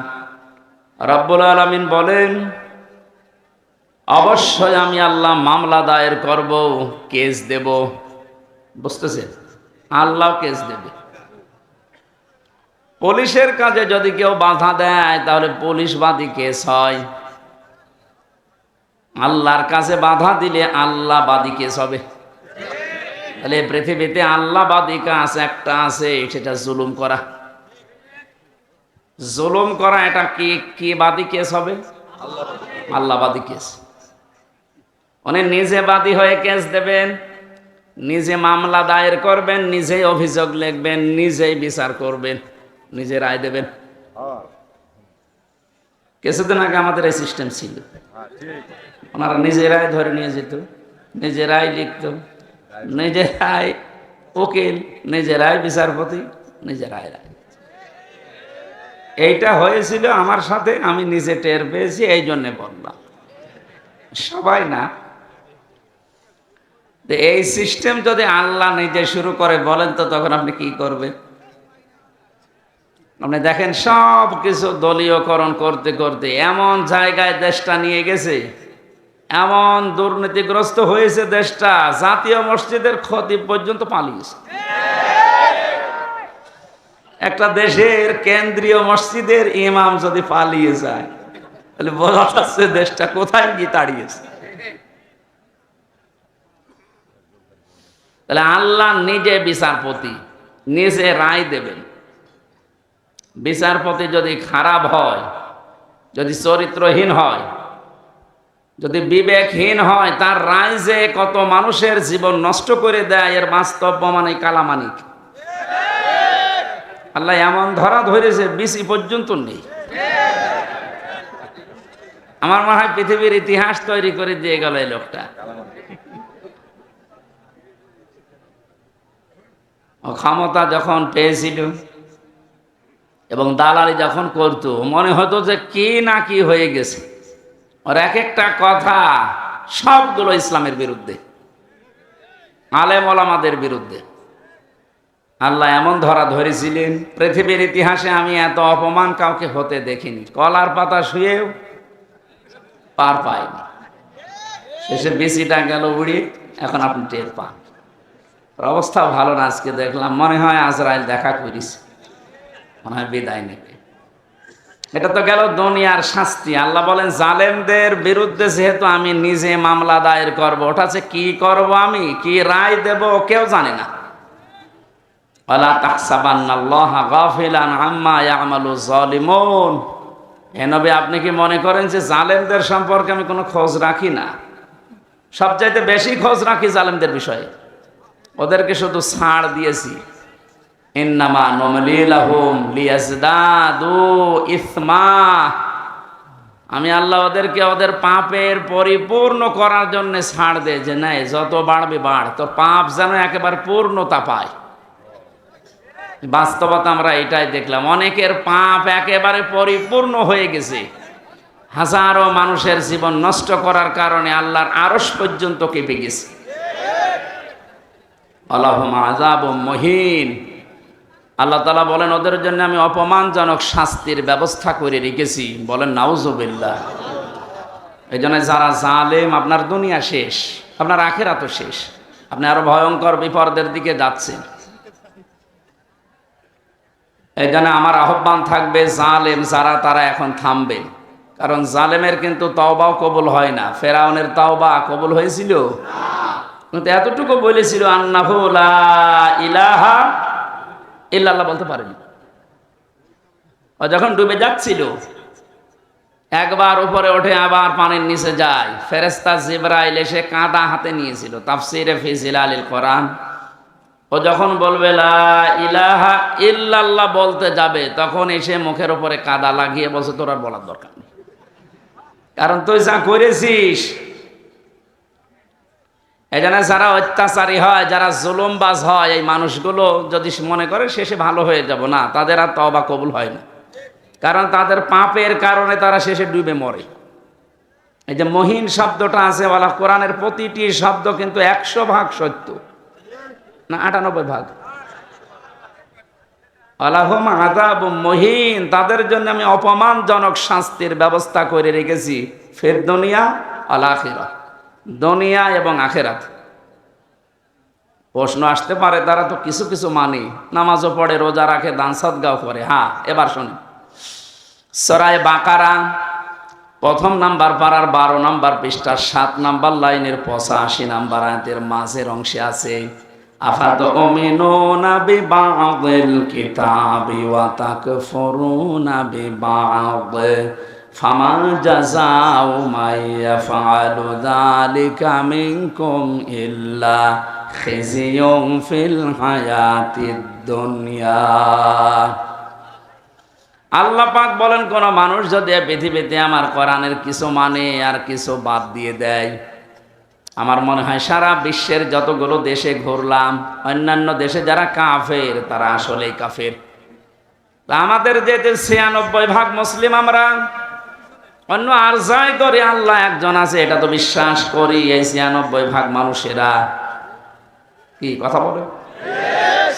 রব্বুল আলামিন বলেন অবশ্যই আমি আল্লাহ মামলা দায়ের করব, কেস দেব। বুঝতেছেন? আল্লাহ কেস দেবে। পুলিশের কাজে যদি কেউ বাধা দেয় তাহলে পুলিশবাদী কেস হয়। আল্লাহর কাছে বাধা দিলে আল্লাহবাদী কেস হবে। তাহলে পৃথিবীতে আল্লাহবাদী কাজ একটা আছে, সেটা জুলুম করা। জুলুম করা এটা কি বাদী কেস হবে? আল্লাহবাদী কেস। উনি নিজে বাদী হয়ে কেস দেবেন, নিজে মামলা দায়ের করবেন, নিজেই অভিযোগ লিখবেন, নিজেই বিচার করবেন, নিজে রায় দেবেন। কিছুদিন আগে আমাদের এই সিস্টেম ছিল, ওনারা নিজেরাই ধরে নিয়ে যেত, নিজেরাই লিখত, নিজেরাই উকিল, নিজেরাই বিচারপতি, নিজেরাই রায়। এইটা হয়েছিল আমার সাথে, আমি নিজে টের পেয়েছি, এই জন্যে বললাম। সবাই না, এই সিস্টেম যদি আল্লাহ নিজে শুরু করে বলেন তো তখন আপনি কি করবেন? আপনি দেখেন সব কিছু দলীয়করণ করতে করতে এমন জায়গায় দেশটা নিয়ে গেছে, এমন দুর্নীতিগ্রস্ত হয়েছে দেশটা, জাতীয় মসজিদের খতিব পর্যন্ত পালিয়েছে। একটা দেশের কেন্দ্রীয় মসজিদের ইমাম যদি পালিয়ে যায় তাহলে বোঝা যাচ্ছে দেশটা কোথায় গিয়ে দাঁড়িয়েছে। তাহলে আল্লাহ নিজে বিচারপতি, নিজে রায় দেবেন। বিচারপতি যদি খারাপ হয়, যদি চরিত্রহীন হয়, যদি বিবেকহীন হয়, তার রায় যে কত মানুষের জীবন নষ্ট করে দেয় এর বাস্তব প্রমাণ এই কালামানিক। আল্লাহ এমন ধরা ধরেছে বিসি পর্যন্ত নেই। আমার মনে হয় পৃথিবীর ইতিহাস তৈরি করে দিয়ে গেল এই লোকটা। ক্ষমতা যখন পেয়েছিল এবং দালালি যখন করতো, মনে হতো যে কি না কি হয়ে গেছে। আর এক একটা কথা সবগুলো ইসলামের বিরুদ্ধে, আলেম ওলামাদের বিরুদ্ধে। আল্লাহ এমন ধরা ধরেছিলেন, পৃথিবীর ইতিহাসে আমি এত অপমান কাউকে হতে দেখিনি। কলার পাতা শুয়েও পার পায়নি। শেষে বিসিটা গেল উড়িয়ে, এখন আপনি টের পান। অবস্থা ভালো না। আজকে দেখলাম মনে হয় আজরাইল দেখা করিস, মনে হয় বিদায় নেবে। এটা তো গেল দুনিয়ার শাস্তি। আল্লাহ বলেন জালেমদের বিরুদ্ধে যেহেতু আমি নিজে মামলা দায়ের করব, ওটা যে কি করব, আমি কি রায় দেব কেউ জানে না। ওয়ালা তাহসাবান্নাল্লাহা গাফিলান আম্মা ইয়ামালুজ জালিমুন। হে নবী, আপনি কি মনে করেন যে জালেমদের সম্পর্কে আমি কোনো খোঁজ রাখি না? সবচাইতে বেশি খোঁজ রাখি জালেমদের বিষয়ে। ওদেরকে শুধু ছাড় দিয়েছি। ইন্নামা নুমলি লাহুম লিয়াজদাদু ইসমা। আমি আল্লাহ ওদেরকে ওদের পাপের পরিপূর্ণ করার জন্য ছাড় দেয়, যে নাই যত বাড়বে বাড়, তোর পাপ যেন একেবারে পূর্ণতা পায়। বাস্তবতা আমরা এটাই দেখলাম, অনেকের পাপ একেবারে পরিপূর্ণ হয়ে গেছে। হাজারো মানুষের জীবন নষ্ট করার কারণে আল্লাহর আরশ পর্যন্ত কেঁপে গেছে। আল্লাহুম আযাবুম মুহিন। আল্লাহ তাআলা বলেন ওদের জন্য আমি অপমানজনক শাস্তির ব্যবস্থা করে রেখেছি। বলেন নাউজুবিল্লাহ। এই জন্য যারা জালেম, আপনার দুনিয়া শেষ, আপনার আখিরাতও শেষ। আপনি আরো ভয়ঙ্কর বিপদের দিকে যাচ্ছেন। এই জন্য আমার আহ্বান থাকবে, জালেম যারা তারা এখন থামবে। কারণ জালেমের কিন্তু তওবাও কবুল হয় না। ফেরাউনের তওবা কবুল হয়েছিল, কিন্তু এতটুকু বলেছিল আন্নাহু লা ইলাহা ইল্লাল্লাহ বলতে পারেনি। ও যখন ডুবে যাচ্ছিল, একবার উপরে ওঠে আবার পানির নিচে যায়। ফেরেশতা জিবরাইল এসে কাঁদা হাতে নিয়েছিল। তাফসীরে ফি জিলালিল কোরআন, ও যখন বলবে লা ইলাহা ইল্লাল্লাহ বলতে যাবে, তখন এসে মুখের উপরে কাদা লাগিয়ে বলছে তোর আর বলার দরকার নেই, কারণ তুই যা করেছিস। এই জন্য যারা অত্যাচারী হয়, যারা জুলুমবাজ হয়, এই মানুষগুলো যদি মনে করে শেষে ভালো হয়ে যাব, না, তাদের আর তওবা কবুল হয় না। কারণ তাদের পাপের কারণে তারা শেষে ডুবে মরে। এই যে মহিন শব্দটা আছে, বলা কোরআনের প্রতিটি শব্দ কিন্তু 100% সত্য না 98%। আলাহুম আযাবুম মুহিন, তাদের জন্য আমি অপমানজনক শাস্তির ব্যবস্থা করে রেখেছি। ফির দুনিয়া আল আখিরাহ, দুনিয়া এবং আখিরাত। প্রশ্ন আসতে পারে, তারা তো কিছু কিছু মানে, নামাজও পড়ে, রোজা রাখে, দান সদগাও করে। হ্যাঁ, এবার শুনি, সূরা বাকারা প্রথম নাম্বার পারার 12 নাম্বার পৃষ্ঠার 7 নাম্বার লাইনের 85 নাম্বার আয়াতের মাঝের অংশে আছে, আফাতুমিনুনা বিবাদিল কিতাবি ওয়া তাকফুরুনা বিবাদ ফামা জাযাউ মান ইয়াফআলু যালিকা মিনকুম ইল্লা খিজিয়ুন ফিল হায়াতিদ দুনিয়া। আল্লাহ পাক বলেন, কোন মানুষ যদি পৃথিবীতে আমার কোরআনের কিছু মানে আর কিছু বাদ দিয়ে দেয়, আমার মনে হয় সারা বিশ্বের যতগুলো দেশে ঘুরলাম, অন্যান্য দেশে যারা কাফের তারা আসলেই কাফের। আমাদের যে 96% মুসলিম, আমরা অন্য আর যাই করি আল্লাহ একজন আছে এটা তো বিশ্বাস করি। এই 96% মানুষেরা কি কথা বলে?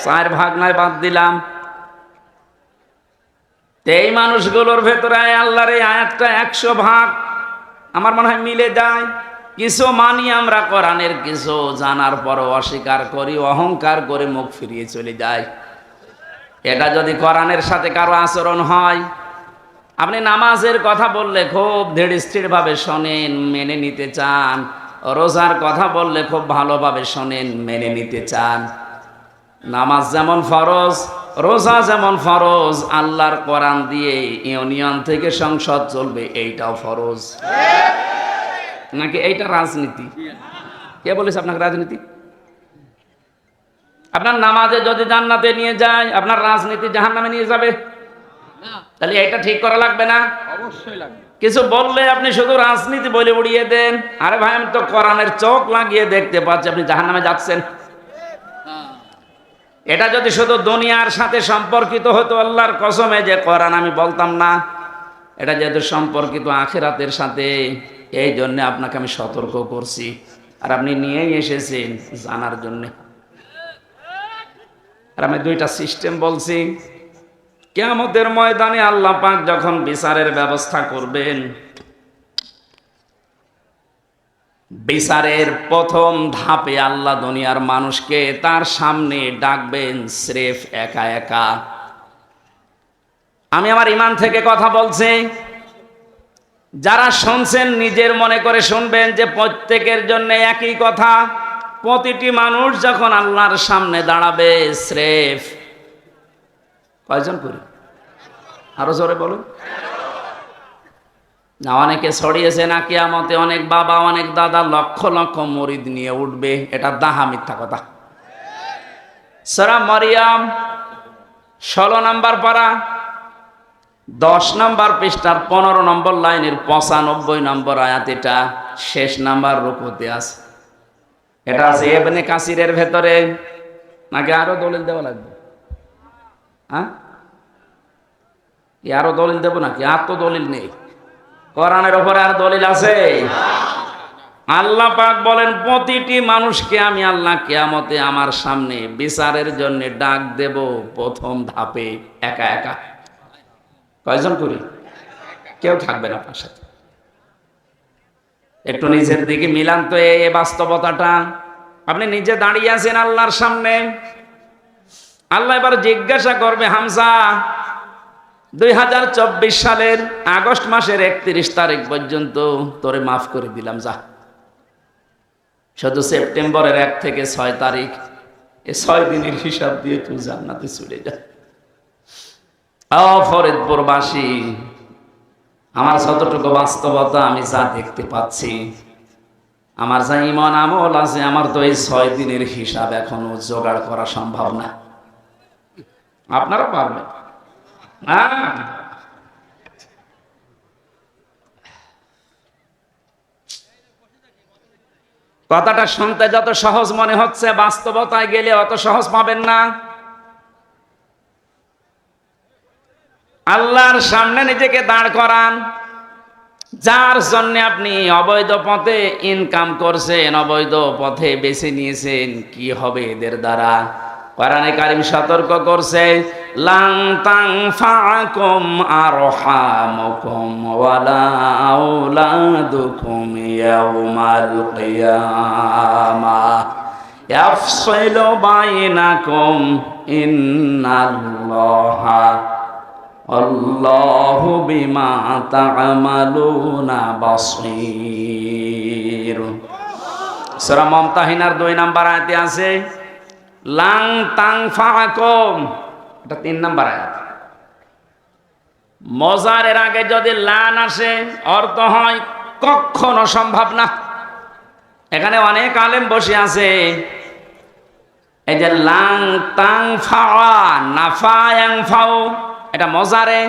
4% নয় বাদ দিলাম। এই মানুষগুলোর ভেতরে আল্লাহর এই আয়াতটা 100% আমার মনে হয় মিলে যায়। কিছু মানি আমরা কোরআনের, কিছু জানার পরও অস্বীকার করি, অহংকার করে মুখ ফিরিয়ে চলে যাই। এটা যদি কোরআনের সাথে কারো আচরণ হয়, আপনি নামাজের কথা বললে খুব ধীরস্থির ভাবে শোনেন, মেনে নিতে চান, রোজার কথা বললে খুব ভালোভাবে শোনেন, মেনে নিতে চান। নামাজ যেমন ফরজ, রোজা যেমন ফরজ, আল্লাহর কোরআন দিয়ে ইউনিয়ন থেকে সংসদ চলবে, এইটাও ফরজ। নাকি এইটা রাজনীতি? কে বলেছে আপনাকে রাজনীতি? আপনার নামাজে যদি জান্নাতে নিয়ে যায়, আপনার রাজনীতি জাহান্নামে নিয়ে যাবে। তাহলে এটা ঠিক করা লাগবে না? অবশ্যই লাগবে। কিছু বললে আপনি শুধু রাজনীতি বলে উড়িয়ে দেন। আরে ভাই, আমি তো কোরআনের চোখ লাগিয়ে দেখতে পাচ্ছি আপনি জাহান্নামে যাচ্ছেন। এটা যদি শুধু দুনিয়ার সাথে সম্পর্কিত হতো, আল্লাহর কসমে যে কোরআন আমি বলতাম না। এটা যেহেতু সম্পর্কিত আখিরাতের সাথে, এই জন্য আপনাকে আমি সতর্ক করছি, আর আপনি নিয়েই এসেছেন জানার জন্য। আর আমি 2টা সিস্টেম বলছি। কিয়ামতের ময়দানে আল্লাহ পাক যখন বিচারের ব্যবস্থা করবেন, বিচারের প্রথম ধাপে আল্লাহ দুনিয়ার মানুষকে তার সামনে ডাকবেন স্রেফ একা একা। আমি আমার ঈমান থেকে কথা বলছি, যারা শুনছেন নিজের মনে করে শুনবেন যে প্রত্যেকের জন্য একই কথা। প্রতিটি মানুষ যখন আল্লাহর সামনে দাঁড়াবে, স্রেফ কয়জন করে? আরো জোরে বলুন না। অনেকে ছড়িয়েছে না কিয়ামতে অনেক বাবা, অনেক দাদা লক্ষ লক্ষ মুরিদ নিয়ে উঠবে। এটা দাহা মিথ্যা কথা। সূরা মারিয়াম 16 নাম্বার পারা 10 নাম্বার পৃষ্ঠার 15 নম্বর লাইনের 95 নম্বর আয়াত, এটা শেষ নাম্বার রুকুতে আছে। এটা আছে ইবনে কাসিরের ভেতরে। নাকি আরো দলিল দেওয়া লাগবে? হ্যাঁ, আরো দলিল দেবো নাকি? আর তো দলিল নেই কোরআনের উপরে। আর দলিল আছে? আল্লাহ পাক বলেন, প্রতিটি মানুষকে আমি আল্লাহ কিয়ামতে আমার সামনে বিচারের জন্য ডাক দেব প্রথম ধাপে একা একা। কয়জন করি? কেউ থাকবে না আপনার সাথে। একটু নিজের দিকে মিলান তো এই বাস্তবতাটা। আপনি নিজে দাঁড়িয়ে আছেন আল্লাহর সামনে। আল্লাহ এবার জিজ্ঞাসা করবে, হামজা 2024 সালের আগস্ট মাসের 31 তারিখ পর্যন্ত তোরে মাফ করে দিলাম, যা। শুধু সেপ্টেম্বরের 1 থেকে 6 তারিখ, এই 6 দিনের হিসাব দিয়ে তুই জান্নাতে চলে যা। ফরিদপুরবাসী, আমার যতটুকু বাস্তবতা আমি যা দেখতে পাচ্ছি, আমার যা ঈমান আমল আছে, আমার তো এই 6 দিনের হিসাব এখনো জোগাড় করা সম্ভব না। আপনারা পারবেন? কথাটা শুনতে যত সহজ মনে হচ্ছে, বাস্তবতায় গেলে অত সহজ পাবেন না। আল্লাহর সামনে নিজেকে দাঁড় করান, যার জন্য আপনি অবৈধ পথে ইনকাম করছেন, অবৈধ পথে বেছে নিয়েছেন। কি হবে এদের দ্বারা? কোরআনে কারীম সতর্ক করছে, লান তানফাকুম আরহামুকুম ওয়ালা আওলাদুকুম ইয়াউমাল কিয়ামাহ ইয়াফসিলু বাইনাকুম ইন্নাল্লাহা আল্লাহু বিমা তা'মালুনা বাসীর। সূরা মুমতাহিনার 2 নম্বর আয়াতে আছে লাং তানফাকুম, এটা 3 নম্বর আয়াত। মজারের আগে যদি লান আসে অর্থ হয় কখনো সম্ভব না। এখানে অনেক আলেম বসে আছে, এই যে লাং তানফা নাফা ইয়ানফাউ, এটা মজারে,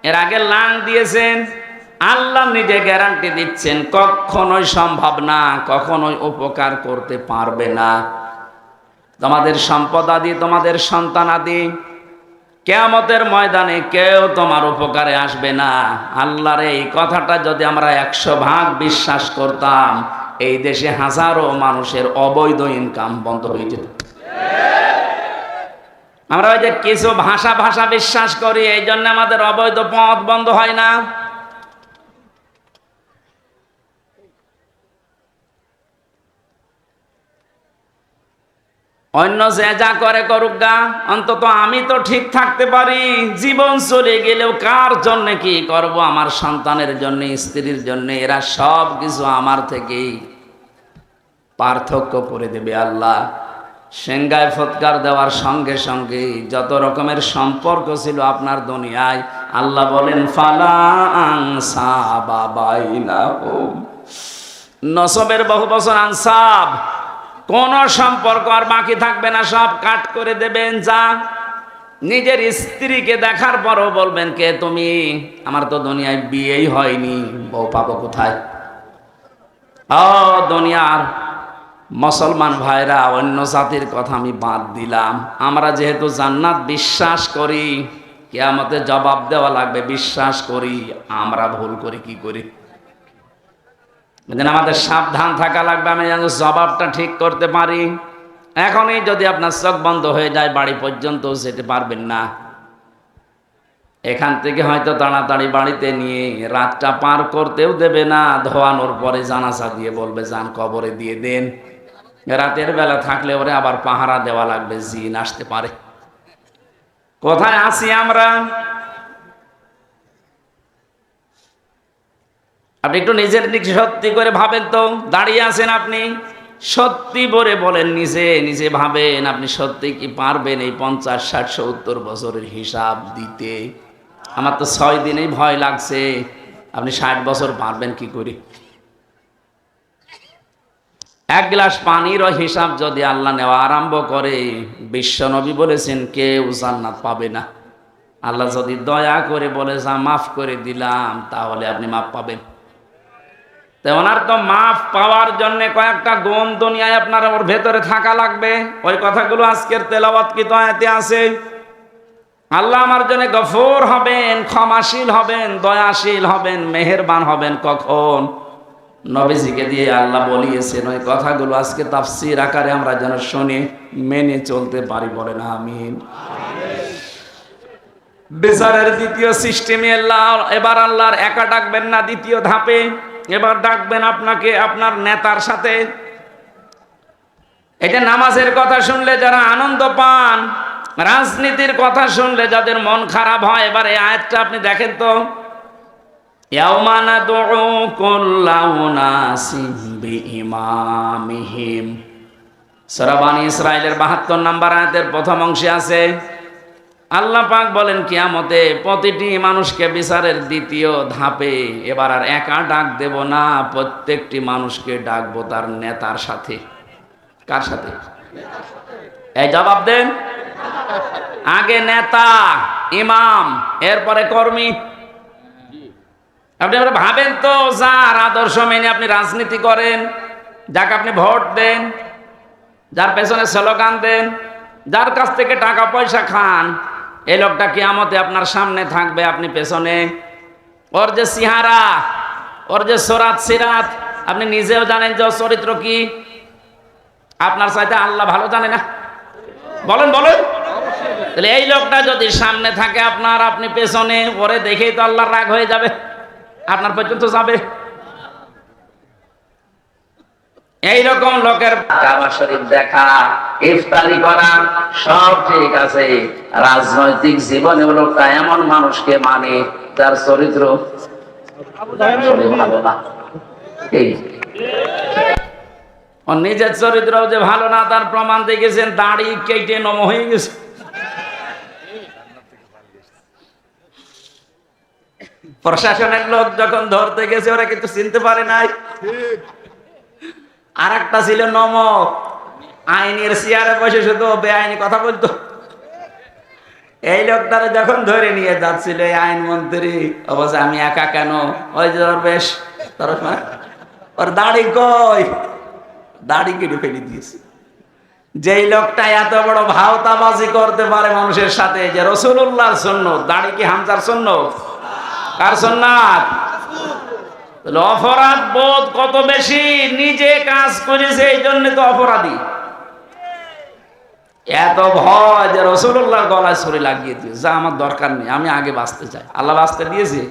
এর আগে লাং দিয়েছেন। আল্লাহ নিজে গ্যারান্টি দিচ্ছেন কখনোই সম্ভব না, কখনোই উপকার করতে পারবে না। তোমাদের সম্পদ আদি, তোমাদের সন্তান আদি কিয়ামতের ময়দানে কেউ তোমার উপকারে আসবে না। আল্লাহর এই কথাটা যদি আমরা 100% বিশ্বাস করতাম, এই দেশে হাজারো মানুষের অবৈধ ইনকাম বন্ধ হয়ে যেত। আমরা ওই যে কিছু ভাষা বিশ্বাস করি, এই জন্য আমাদের অবৈধ পথ বন্ধ হয় না। অন্য যে যা করে করুক গা, অন্তত আমি তো ঠিক থাকতে পারি। জীবন চলে গেলেও কার জন্য কি করব? আমার সন্তানের জন্য, স্ত্রীর জন্য, এরা সব কিছু আমার থেকেই পার্থক্য করে দেবে আল্লাহ। সেঙ্গায় ফৎকার দেওয়ার সঙ্গে সঙ্গে যত রকমের সম্পর্ক ছিল আপনার দুনিয়ায়, আল্লাহ বলেন ফালা আনসাবা বাইনাহুম। নসবের বহু বছর আনসাব, কোন সম্পর্ক আর বাকি থাকবে না, সব কাট করে দেবেন। যা নিজের স্ত্রীকে দেখার পরও বলবেন কে তুমি? আমার তো দুনিয়ায় বিয়েই হয়নি, বউ পাবো কোথায়? ও দুনিয়ার মুসলমান ভাইরা, অন্য জাতির কথা আমি বাদ দিলাম। আমরা যেহেতু জান্নাত বিশ্বাস করি, কিয়ামতে জবাব দেওয়া লাগবে বিশ্বাস করি। আমরা ভুল করি কি করি? আমাদের সাবধান থাকা লাগবে, আমি যেন জবাবটা ঠিক করতে পারি। এখনই যদি আপনার চোখ বন্ধ হয়ে যায়, বাড়ি পর্যন্ত যেতে পারবেন না। এখান থেকে হয়তো তাড়াতাড়ি বাড়িতে নিয়ে রাতটা পার করতেও দেবে না। ধোয়ানোর পরে জানাজা দিয়ে বলবে যান কবরে দিয়ে দেন। রাতের বেলা থাকলে ওরে আবার পাহারা দেওয়া লাগবে, জিন আসতে পারে। কোথায় আছি আমরা? আপনি একটু নিজের দিক সত্যি করে ভাবেন তো। দাঁড়িয়ে আছেন আপনি, সত্যি করে বলেন, নিজে ভাবেন, আপনি সত্যি কি পারবেন এই 50, 60, 70 বছরের হিসাব দিতে? আমার তো 6 দিনেই ভয় লাগছে, আপনি 60 বছর পারবেন কি করে? এক গ্লাস পানিরও হিসাব যদি আল্লাহ নেওয়া আরম্ভ করে, বিশ্বনবী বলেছেন কেউ জান্নাত পাবে না। আল্লাহ যদি দয়া করে বলে যা মাফ করে দিলাম, তাহলে আপনি মাফ পাবেন। ওনার তো মাফ পাওয়ার জন্য কয়েকটা গুণ দুনিয়ায় আপনার ওর ভেতরে থাকা লাগবে। ওই কথাগুলো আজকের তেলাওয়াত কি আয়াতে আছে। আল্লাহ আমার জন্য গফুর হবেন, ক্ষমাশীল হবেন, দয়াশীল হবেন, মেহেরবান হবেন কখন? নবীজিকে দিয়ে আল্লাহ বলিয়েছেন। ওই কথাগুলো আজকে তাফসীর আকারে আমরা যেন শুনে মেনে চলতে পারি, বলেন আমিন। বিচারের দ্বিতীয় সিস্টেমে এবার আল্লাহর একা ডাকবেন না, দ্বিতীয় ধাপে এবার ডাকবেন আপনাকে আপনার নেতার সাথে। এটা নামাজের কথা শুনলে যারা আনন্দ পান, রাজনীতির কথা শুনলে যাদের মন খারাপ হয়, এবার এই আয়াতটা আপনি দেখেন তো। ইয়াউমা নাদউ কুল্লা উনাসিম বিইমামিহিম। সূরা বনী ইসরাঈলের 72 নম্বর আয়াতের প্রথম অংশে আছে আল্লাহ পাক বলেন কিয়ামতে প্রতিটি মানুষকে বিচারের দ্বিতীয় ধাপে এবার আর একা ডাক দেব না, প্রত্যেকটি মানুষকে ডাকবো তার নেতার সাথে। কার সাথে? এই জবাব দেন। আগে নেতা, ইমাম, এরপরে কর্মী। আপনি ভাবেন তো, যার আদর্শ মেনে আপনি রাজনীতি করেন, যাকে আপনি ভোট দেন, যার পেছনে স্লোগান দেন, যার কাছ থেকে টাকা পয়সা খান, এই লোকটা কিয়ামতে আপনার সামনে থাকবে, আপনি পেছনে। ওর যে সিহারা, ওর যে সরাত সিরাত, আপনি নিজেও জানেন যে ওর চরিত্র কি। আপনার চাইতে আল্লাহ ভালো জানে না? বলেন বলেন। তাহলে এই লোকটা যদি সামনে থাকে আপনার, আপনি পেছনে, ওরে দেখেই তো আল্লাহর রাগ হয়ে যাবে, আপনার পর্যন্ত যাবে। এইরকম লোকের কাবা শরীফ দেখা, ইফতারি করা সব ঠিক আছে, রাজনৈতিক জীবনে লোকটা এমন মানুষকে মানে যার চরিত্র আসলে ভালো না। এই ওর নিজের চরিত্র যে ভালো না তার প্রমাণ দেখেছেন, দাড়ি কেটে নম হয়ে গেছে। প্রশাসনের লোক যখন ধরতে গেছে ওরা কিন্তু চিনতে পারে নাই। আর একটা ছিল নম, আইনের চেয়ারে বসে শুধু বেআইনি কথা বলতো। এই লোকটারে যখন ধরে নিয়ে যাচ্ছিল এই আইনমন্ত্রী, অবশ্য আমি একা কেন, ওই যে ওর বেশ ওর দাড়ি কই, দাড়ি কেটে ফেলে দিয়েছে। যেই লোকটা এত বড় ভাওতাবাজি করতে পারে মানুষের সাথে, যে রাসূলুল্লাহর সুন্নাত, দাড়ি কি হামজার সুন্নাত? কার সুন্নাত? অপরাধ বোধ কত বেশি, নিজে কাজ করেছে এই জন্য তো অপরাধী। এত ভয় যে রাসূলুল্লাহর গলায় ছুরি লাগিয়ে দিয়েছে, যা আমার দরকার নেই, আমি আগে বাঁচতে চাই। আল্লাহ বাঁচতে দিয়েছে,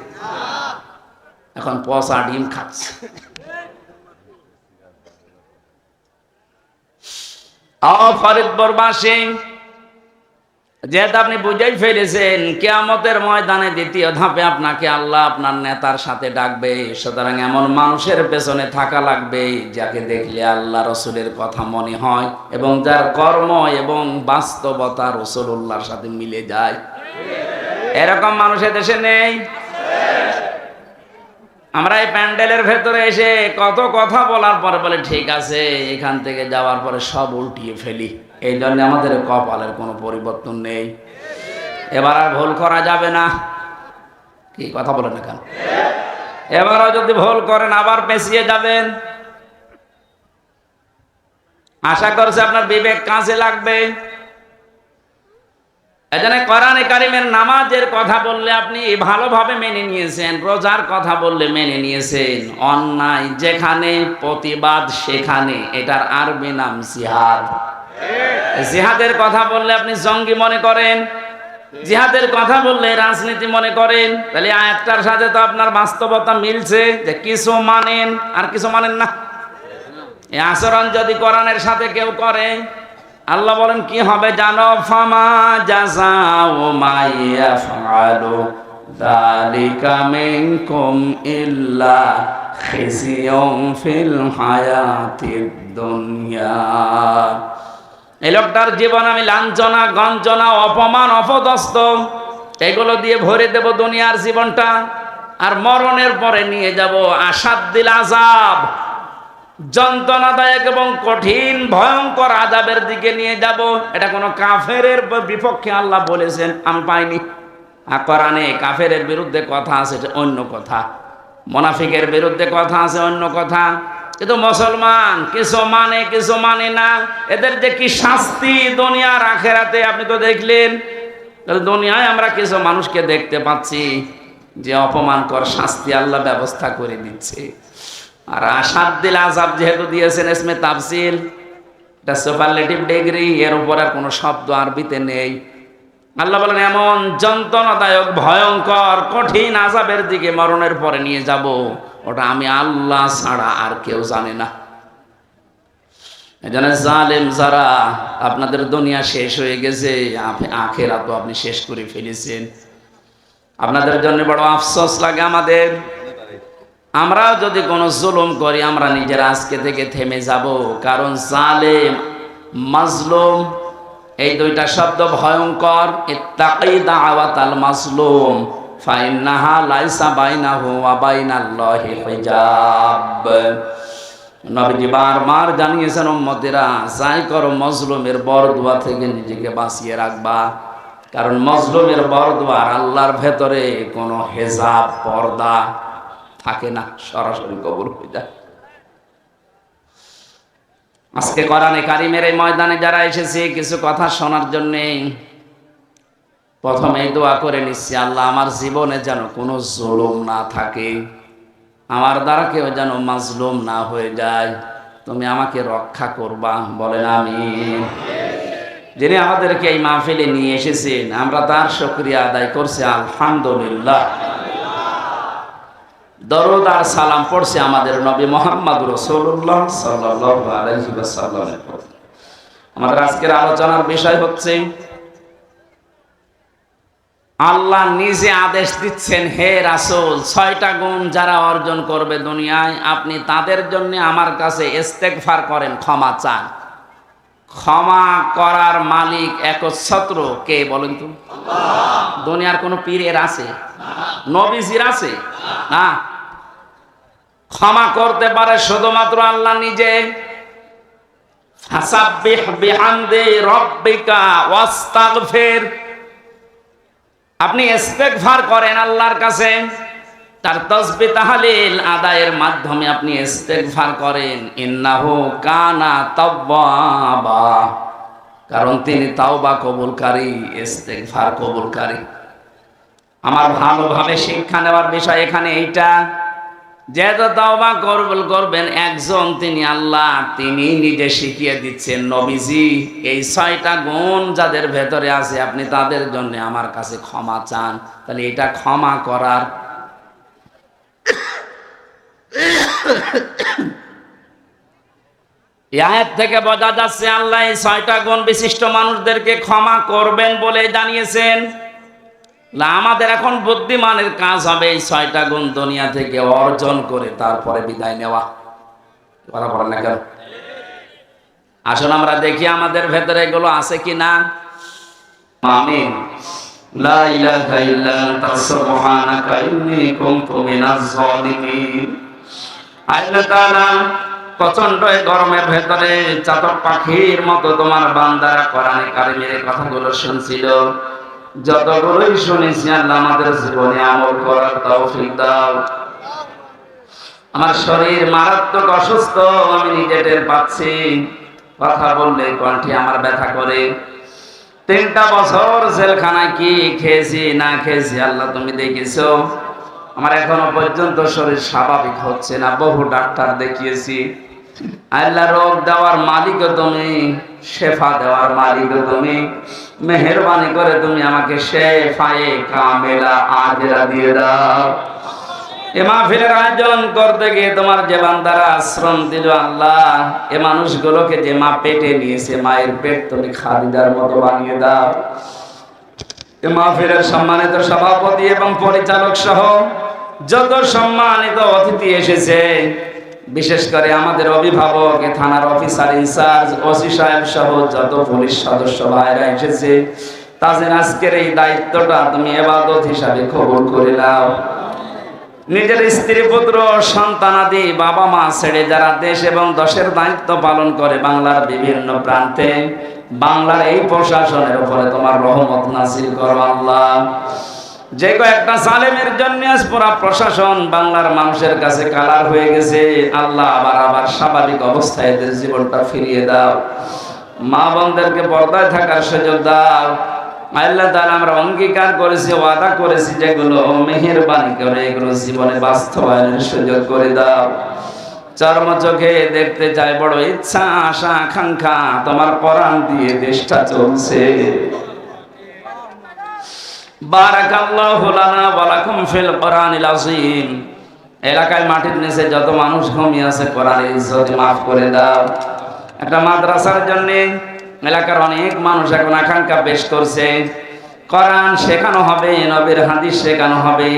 এখন পচা ডিম খাচ্ছে। ফরিদপুরবাসী, যেহেতু আপনি বুঝেই ফেলেছেন কিয়ামতের ময়দানে দ্বিতীয় ধাপে আপনাকে আল্লাহ আপনার নেতার সাথে ডাকবে, সুতরাং এমন মানুষের পেছনে থাকা লাগবে যাকে দেখলে আল্লাহ রসুলের কথা মনে হয় এবং যার কর্ম এবং বাস্তবতা রাসূলুল্লাহর সাথে মিলে যায়। এরকম মানুষ দেশে নেই। আমরা এই প্যান্ডেলের ভেতরে এসে কত কথা বলার পরে বলে ঠিক আছে, এখান থেকে যাওয়ার পরে সব উল্টিয়ে ফেলি। এই জন্য আমাদের কপালের কোনো পরিবর্তন নেই। এবার আর ভুল করা যাবে না। কি কথা বলেন না কেন? এবারও যদি ভুল করেন আবার পেছিয়ে যাবেন। আশা করছি আপনার বিবেক কাজে লাগবে। এজন্য কোরআনে কারিমের নামাজের কথা বললে আপনি ভালোভাবে মেনে নিয়েছেন, রোজার কথা বললে মেনে নিয়েছেন, অন্যায় যেখানে প্রতিবাদ সেখানে, এটার আরবি নাম জিহাদ। জিহাদের কথা বললে আপনি জঙ্গি মনে করেন, জিহাদের কথা বললে রাজনীতি মনে করেন। তাহলে আয়াতটার সাথে তো আপনার বাস্তবতা মিলছে, যে কিছু মানেন আর কিছু মানেন না। এই আচরণ যদি কোরআনের সাথে কেউ করে, আল্লাহ বলেন কি হবে জানো? ফামা জাযাউ মা ইয়াফআলু যালিকা মিনকুম ইল্লা খিজিয়ুন ফিল হায়াতিদ দুনিয়া। এই লোকটার জীবন আমি লাঞ্ছনা, গঞ্জনা, অপমান, অপদস্থ এগুলো দিয়ে ভরে দেব দুনিয়ার জীবনটা, আর মরণের পরে নিয়ে যাব আসাদ্দিল আযাব, যন্ত্রণাদায়ক এবং কঠিন ভয়ঙ্কর আযাবের দিকে নিয়ে যাব। এটা কোনো কাফেরের বিপক্ষে আল্লাহ বলেছেন, আমি পাইনি। কোরআনে কাফেরের বিরুদ্ধে কথা আছে, এটা অন্য কথা। মুনাফিকের বিরুদ্ধে কথা আছে, অন্য কথা। কিন্তু মুসলমান কিছু মানে কিছু মানে না। এদের যে কি শাস্তি দুনিয়ার আখেরাতে আপনি তো দেখলেন। দুনিয়ায় আমরা কিছু মানুষকে দেখতে পাচ্ছি যে অপমানকর শাস্তি আল্লাহ ব্যবস্থা করে দিচ্ছে। আর আসাদ্দিল আযাব যেহেতু দিয়েছেন ইসমে তাফসীল, এটা সুপারলেটিভ ডিগ্রি, এর উপর আর কোনো শব্দ আরবিতে নেই। আল্লাহ বলেন এমন যন্ত্রণাদায়ক ভয়ঙ্কর কঠিন আযাবের দিকে মরণের পরে নিয়ে যাব, ওটা আমি আল্লাহ ছাড়া আর কেউ জানে না। এজন্য জালেম যারা, আপনাদের দুনিয়া শেষ হয়ে গেছে, আখিরাত তো আপনি শেষ করে ফেলেছেন। আপনাদের জন্য বড় আফসোস লাগে আমাদের। আমরা যদি কোনো জুলুম করি আমরা নিজেরা আজকে থেকে থেমে যাব, কারণ জালেম, মাজলুম এই দুইটা শব্দ ভয়ঙ্কর। ইত্তাকি দাওয়াতাল মাজলুম ফাইন্নাহা লাইসা বাইনাহু ওয়া বাইনাল্লাহি হিজাব। নবীজি বারবার জানিয়েছেন উম্মতেরা, যাই করো মজলুমের বরদুয়া থেকে নিজেকে বাঁচিয়ে রাখবা, কারণ মজলুমের বরদুয়া আল্লাহর ভেতরে কোনো হেজাব, পর্দা থাকে না, সরাসরি কবুল হয়ে যায়। আজকে কোরআনে কারিমের এই ময়দানে যারা এসেছে কিছু কথা শোনার জন্য, প্রথমেই দোয়া করে নিচ্ছি, আল্লাহ আমার জীবনে যেন কোনো জুলুম না থাকে, আমার দ্বারা কেউ যেন মাজলুম না হয়ে যায়, তুমি আমাকে রক্ষা করবা, বলেন আমিন। যিনি আমাদেরকে এই মাহফিলে নিয়ে এসেছেন আমরা তার শুকরিয়া আদায় করছি, আলহামদুলিল্লাহ। দরুদ আর সালাম পড়ছে আমাদের নবী মুহাম্মদ রাসূলুল্লাহ সাল্লাল্লাহু আলাইহি ওয়াসাল্লামের প্রতি। আমাদের আজকের আলোচনার বিষয় হচ্ছে আল্লাহ নিজে আদেশ দিচ্ছেন, হে রাসূল, 6টা গুণ যারা অর্জন করবে দুনিয়ায়, আপনি তাদের জন্য আমার কাছে ইস্তেগফার করেন, ক্ষমা চান। ক্ষমা করার মালিক একচ্ছত্র কে বলেন তো? আল্লাহ। দুনিয়ার কোন পীরের আছে? নবীজির আছে? না। ক্ষমা করতে পারে শুধুমাত্র আল্লাহ নিজে। ফাসাব্বিহ বিহামদি রাব্বিকা ওয়াস্তাগফির, আপনি ইস্তেগফার করেন আল্লাহর কাছে, তার তাসবিহ তাহলিল আদায়ের মাধ্যমে আপনি ইস্তেগফার করেন। ইন্নাহু কানা তাওয়াবা, কারণ তিনি তাওবা কবুলকারী, ইস্তেগফার কবুলকারী। আমার ভালোভাবে শিক্ষা নেওয়ার বিষয় এখানে এইটা, যেহেতু তাওবা কবুল করবেন একজন, তিনি আল্লাহ, তিনি নিজে শিখিয়ে দিচ্ছেন, নবীজি এই 6টা গুণ যাদের ভেতরে আছে আপনি তাদের জন্য আমার কাছে ক্ষমা চান। তাহলে এটা ক্ষমা করার আয়াত থেকে বোঝা যাচ্ছে আল্লাহ এই 6টা গুণ বিশিষ্ট মানুষদেরকে ক্ষমা করবেন বলে জানিয়েছেন। আমাদের এখন বুদ্ধিমানের কাজ হবে এই 6টা গুণ দুনিয়া থেকে অর্জন করে তারপরে বিদায় নেওয়া। কথা বলেন না কেন? আসুন আমরা দেখি আমাদের ভেতরে এগুলো আছে কিনা। আমিন। লা ইলাহা ইল্লা আনতা সুবহানাকা ইন্নী কুনতু মিনাজ জালিমিন। আল্লাহ তাআলা প্রচন্ড গরমের ভেতরে চাতক পাখির মতো তোমার বান্দারা কোরআনে কারিমের কথাগুলো শুনছিল। যতগুলোই শুনেছি আল্লাহ আমাদের জীবনে আমল করার তৌফিক দাও। আমার শরীর মারাত্মক অসুস্থ, আমি নিজে টের পাচ্ছি, কথা বললে কণ্ঠে আমার ব্যথা করে। 3টা বছর জেলখানায় কি খেয়েছি না খেয়েছি আল্লাহ তুমি দেখেছো। আমার এখনো পর্যন্ত শরীর স্বাভাবিক হচ্ছে না, বহু ডাক্তার দেখিয়েছি। আল্লাহ রোগ দেওয়ার মালিকও তুমি, শেফা দেওয়ার মালিকও তুমি, মেহেরবানি করে তুমি আমাকে শেফায়ে কামেলা আজরা দিয়ে দাও। এ মাহফিলের আয়োজন করতে গিয়ে তোমার যে বান্দারা আশ্রম দিল আল্লাহ, এ মানুষগুলোকে যে মা পেটে নিয়েছে, মায়ের পেট তুমি খাদিজার মতো বানিয়ে দাও। এ মাহফিলের সম্মানিত সভাপতি এবং পরিচালক সহ যত সম্মানিত অতিথি এসেছে, বিশেষ করে আমাদের অভিভাবক, থানার অফিসার ইনচার্জ, ওসি সাহেব সহ যত পুলিশ সদস্য ভাইরা এসেছে, তাদের আজকের এই দায়িত্বটা তুমি ইবাদত হিসাবে কবুল করে নাও। নিজের স্ত্রী পুত্র সন্তানাদি বাবা মা ছেড়ে যারা দেশ এবং দেশের দায়িত্ব পালন করে বাংলার বিভিন্ন প্রান্তে, বাংলার এই প্রশাসনের উপরে তোমার রহমত নাযিল করো আল্লাহ। যে কয়েকটা জালেমের জন্য আজ পুরা প্রশাসন বাংলার মানুষের কাছে কালার হয়ে গেছে, আল্লাহ আবার স্বাভাবিক অবস্থায় এদের জীবনটা ফিরিয়ে দাও। মা বোনদেরকে পর্দায় থাকার সুযোগ দাও। আল্লাহ তাআলা আমরা অঙ্গীকার করেছি, ওয়াদা করেছি, যেগুলো মেহেরবানি করে এগুলো জীবনে বাস্তবায়নের সুযোগ করে দাও। চর্ম চোখে দেখতে চাই, বড় ইচ্ছা আশা আকাঙ্ক্ষা তোমার কোরআন দিয়ে দেশটা চলছে। বারাকাল্লাহু লানা ওয়া লাকুম ফিল কোরআনিল আযীম। এলাকায় মাটির নিচে যত মানুষ ঘুমিয়ে আছে, কোরআনের ইজ্জত মাফ করে দাও। একটা মাদ্রাসার জন্য এলাকার অনেক মানুষ এখন আকাঙ্ক্ষা পেশ করছে, কোরআন শেখানো হবে, নবীর হাদিস শেখানো হবে।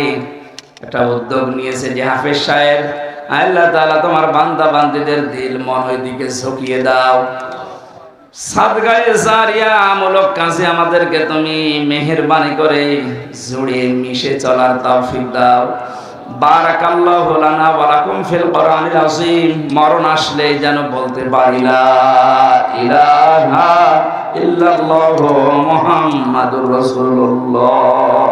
একটা উদ্যোগ নিয়েছে যে হাফেজ সাহেব। আল্লাহ তাআলা তোমার বান্দা বান্দীদের দিল মন ওই দিকে ঝুঁকিয়ে দাও। সাদগায়ে জারিয়া আমলক কাজে আমাদেরকে তুমি মেহেরবানি করে জুড়ে মিশে চলার তৌফিক দাও। বারাকাল্লাহু লানা ওয়া লাকুম ফিল কোরআনিল আযীম। মরণ আসলে যেন বলতে পারি লা ইলাহা ইল্লাল্লাহু মুহাম্মাদুর রাসূলুল্লাহ।